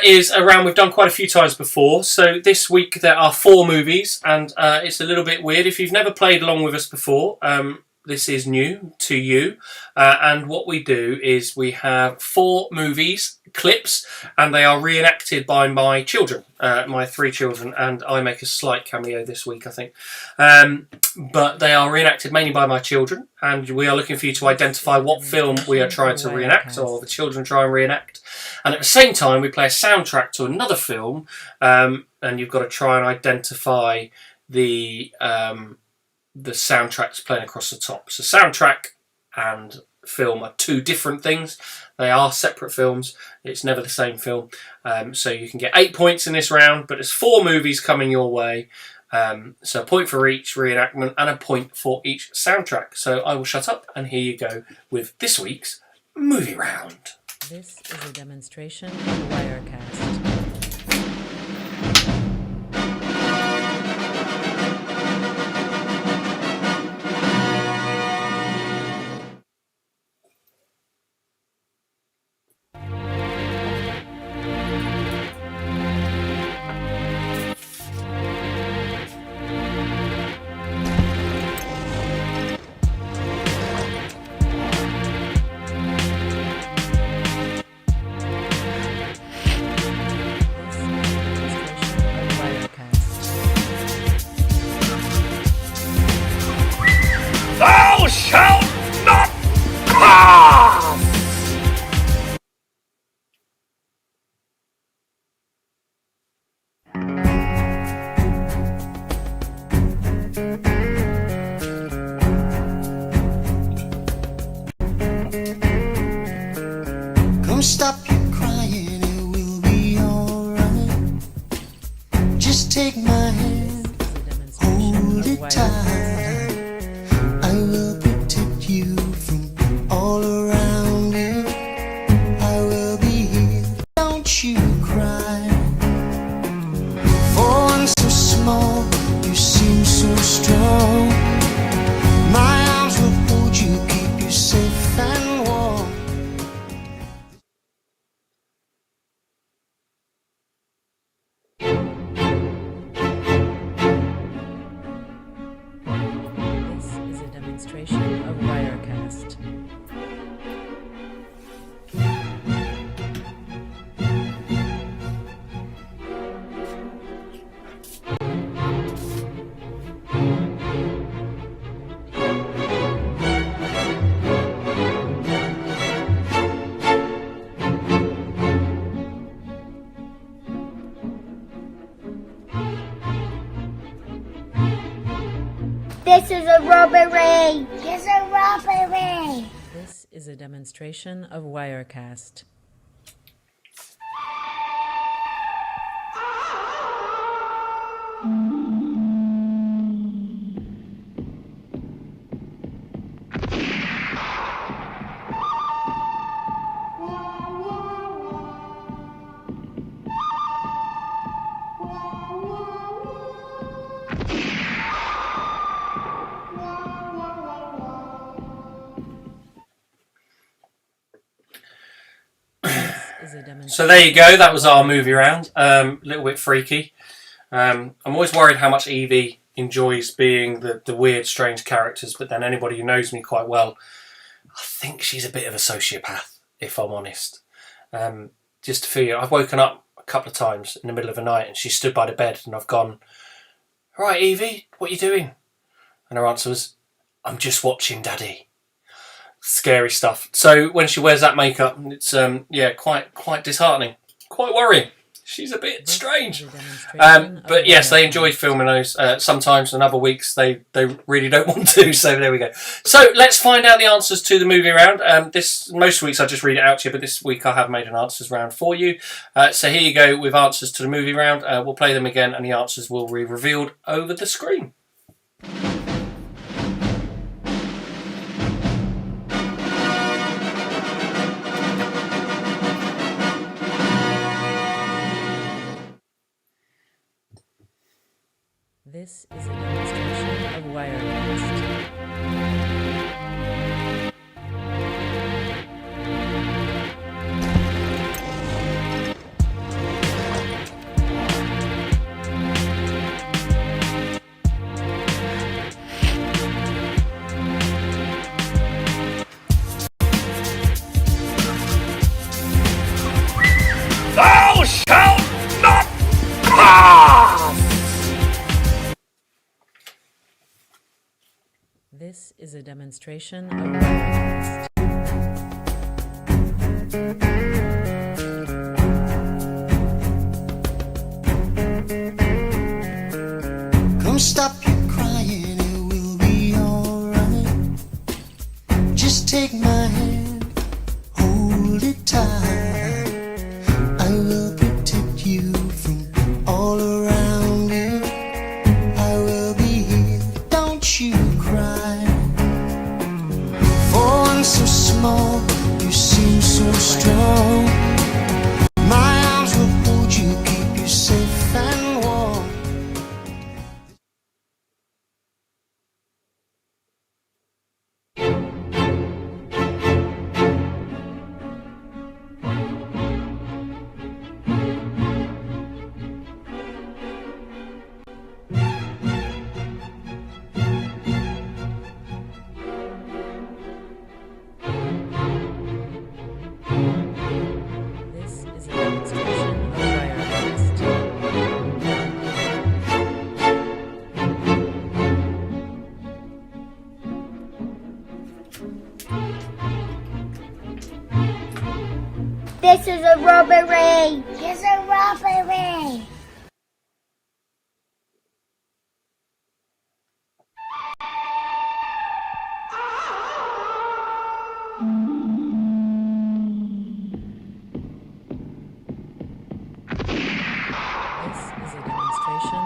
is a round we've done quite a few times before. So this week there are 4 movies, and it's a little bit weird. If you've never played along with us before, this is new to you. And what we do is we have 4 movies, clips, and they are reenacted by my children, my 3 children, and I make a slight cameo this week, I think. But they are reenacted mainly by my children, and we are looking for you to identify what film we are trying to reenact, or the children try and reenact. And at the same time, we play a soundtrack to another film, and you've got to try and identify the soundtracks playing across the top. So soundtrack and film are 2 different things. They are separate films. It's never the same film. So you can get 8 points in this round, but there's 4 movies coming your way. So a point for each reenactment and a point for each soundtrack. So I will shut up, and here you go with this week's movie round. This is a demonstration of Wirecast. take my hand, hold it tight. I will protect you from all around you. I will be here, don't you cry. For one so small, you seem so strong. My arms will hold you, keep you safe and warm. This is a demonstration of Wirecast. This is a robbery. It's a robbery. This is a demonstration of Wirecast. So there you go. That was our movie round. A little bit freaky. I'm always worried how much Evie enjoys being the weird, strange characters. But then anybody who knows me quite well, I think she's a bit of a sociopath, if I'm honest. Just to feel, I've woken up a couple of times in the middle of the night and she stood by the bed and I've gone, "All right, Evie, what are you doing?" And her answer was, "I'm just watching Daddy." Scary stuff. So when she wears that makeup, it's quite disheartening, quite worrying. She's a bit strange. But yes, they enjoy filming those. Sometimes, and other weeks they really don't want to. So there we go. So let's find out the answers to the movie round. Most weeks I just read it out to you, but this week I have made an answers round for you. So here you go with answers to the movie round. We'll play them again, and the answers will be revealed over the screen. This is a demonstration of Wirecast. Thou shalt not pass! This is a demonstration of Wirecast. Come stop your crying, it will be alright. Just take my hand, hold it tight. I will protect you from all around you. I will be here, don't you cry. For one so small, you seem so strong. My arms will hold you, keep you safe and warm. This is a demonstration of Wirecast. This is a robbery. It's a robbery. This is a demonstration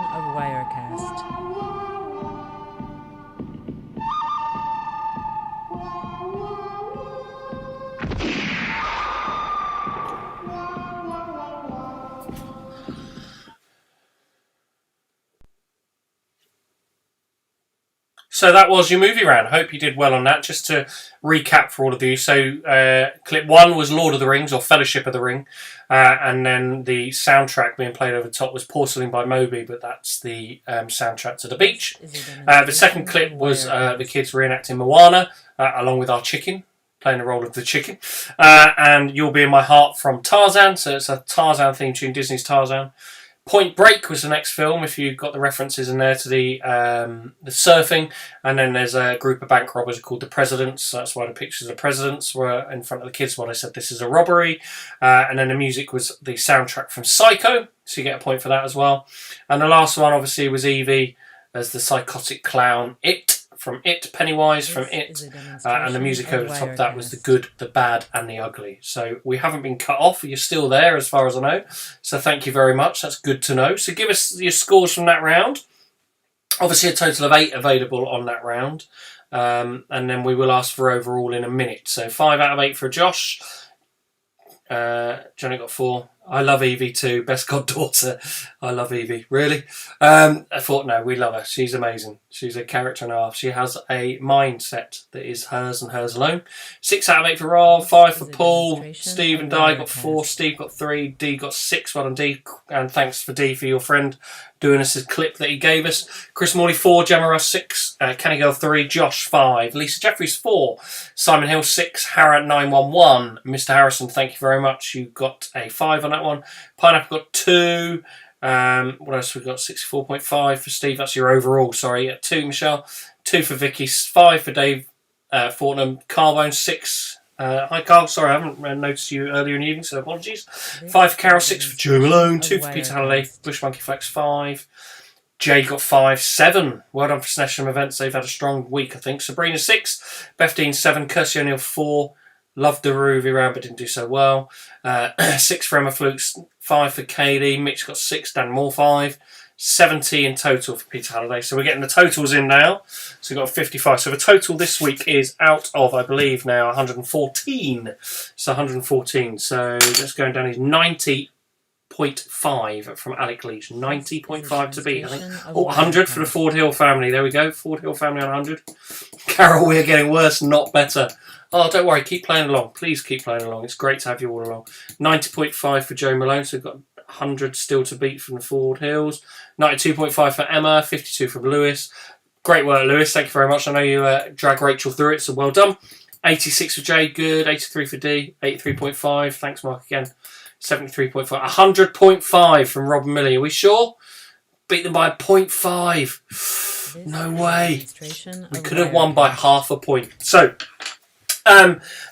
So that was your movie round. I hope you did well on that. Just to recap for all of you. So clip 1 was Lord of the Rings or Fellowship of the Ring. And then the soundtrack being played over the top was Porcelain by Moby, but that's the soundtrack to The Beach. The second clip was the kids reenacting Moana, along with our chicken, playing the role of the chicken. And You'll Be in My Heart from Tarzan, so it's a Tarzan theme tune, Disney's Tarzan. Point Break was the next film, if you got the references in there to the surfing. And then there's a group of bank robbers called the Presidents. That's why the pictures of the Presidents were in front of the kids while I said this is a robbery. And then the music was the soundtrack from Psycho, so you get a point for that as well. And the last one, obviously, was Evie as the psychotic clown, It, from It, Pennywise from It, and the music over the top of that was The Good, the Bad and the Ugly. So we haven't been cut off, you're still there as far as I know, so thank you very much, that's good to know. So give us your scores from that round. Obviously a total of 8 available on that round, and then we will ask for overall in a minute. So 5 out of 8 for Josh. Johnny got 4. I love Evie too. Best goddaughter. I love Evie. Really? I thought, no, we love her. She's amazing. She's a character and a half. She has a mindset that is hers and hers alone. 6 out of 8 for Rob. 5 for Paul. Steve and Di got 4. Steve got 3. D got 6. Well done, D. And thanks for D for your friend doing us a clip that he gave us. Chris Morley 4. Gemma Ross 6. Kenny Girl 3. Josh 5. Lisa Jeffries 4. Simon Hill 6. Harrod 911. Mr. Harrison, thank you very much. You got a 5 on that one. Pineapple got 2. What else we got? 64.5 for Steve. That's your overall. Sorry, 2 Michelle. 2 for Vicky. 5 for Dave Fortnum. Carbone 6. Hi Carl. Sorry, I haven't noticed you earlier in the evening, so apologies. 5 for Carol. 6 for Joe Malone. 2 for Peter Halliday. Bush Monkey Flex 5. Jay got 5. 7. Well done for Snesham Events. They've had a strong week, I think. Sabrina 6. Beth Dean 7. Kirsty O'Neill 4. Loved the Ruby round, but didn't do so well. 6 for Emma Flukes. 5 for Kaylee. Mitch got 6. Dan Moore 5. 70 in total for Peter Halliday. So we're getting the totals in now. So we've got 55. So the total this week is out of, I believe, now 114. So 114. So let's go down. He's 90.5 from Alec Leach. 90.5 to beat, I think. Oh, 100 for the Ford Hill family. There we go. Ford Hill family on 100. Carol, we're getting worse, not better. Oh, don't worry. Keep playing along. Please keep playing along. It's great to have you all along. 90.5 for Joe Malone. So we've got 100 still to beat from the Ford Hills. 92.5 for Emma. 52 from Lewis. Great work, Lewis. Thank you very much. I know you drag Rachel through it, so well done. 86 for Jay. Good. 83 for D. 83.5. Thanks, Mark, again. 73.5. 100.5 from Rob and Millie. Are we sure? Beat them by 0.5. No way. We could have won by half a point. So,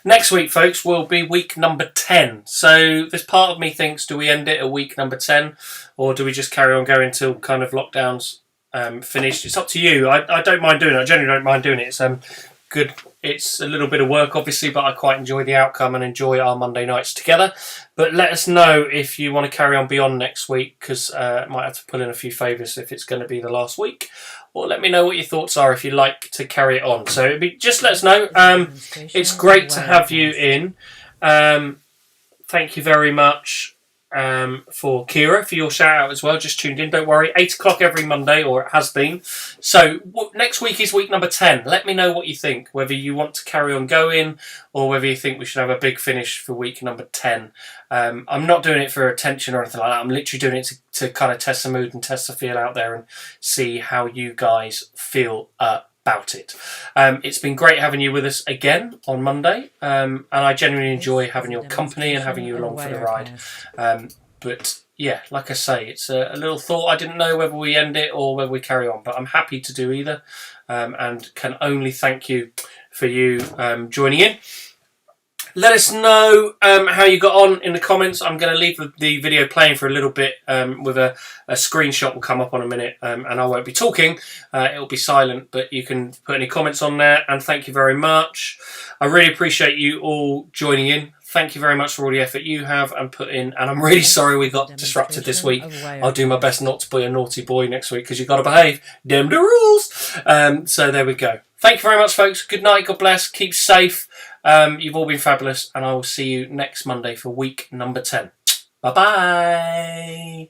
next week, folks, will be week number 10. So this part of me thinks, do we end it at week number 10? Or do we just carry on going till kind of lockdown's finished? It's up to you. I don't mind doing it. I generally don't mind doing it. It's good. It's a little bit of work, obviously, but I quite enjoy the outcome and enjoy our Monday nights together. But let us know if you want to carry on beyond next week, because I might have to pull in a few favours if it's going to be the last week. Or let me know what your thoughts are if you'd like to carry it on. So just let us know. It's great to have you in. Thank you very much for Kira for your shout out as well. Just tuned in, don't worry. 8 o'clock every Monday, or it has been. So next week is week number 10. Let me know what you think, whether you want to carry on going or whether you think we should have a big finish for week number 10. I'm not doing it for attention or anything like that. I'm literally doing it to kind of test the mood and test the feel out there and see how you guys feel about it. It's been great having you with us again on Monday, and I genuinely enjoy having your company and having you along for the ride. But yeah, like I say, it's a little thought. I didn't know whether we end it or whether we carry on, but I'm happy to do either, and can only thank you for you joining in. Let us know how you got on in the comments. I'm going to leave the video playing for a little bit with a screenshot will come up on a minute, and I won't be talking. It'll be silent, but you can put any comments on there, and thank you very much. I really appreciate you all joining in. Thank you very much for all the effort you have and put in, and I'm really sorry we got disrupted this week. I'll do my best not to be a naughty boy next week, because you've got to behave. Them the rules. So there we go. Thank you very much, folks. Good night. God bless. Keep safe. You've all been fabulous, and I will see you next Monday for week number 10. Bye-bye.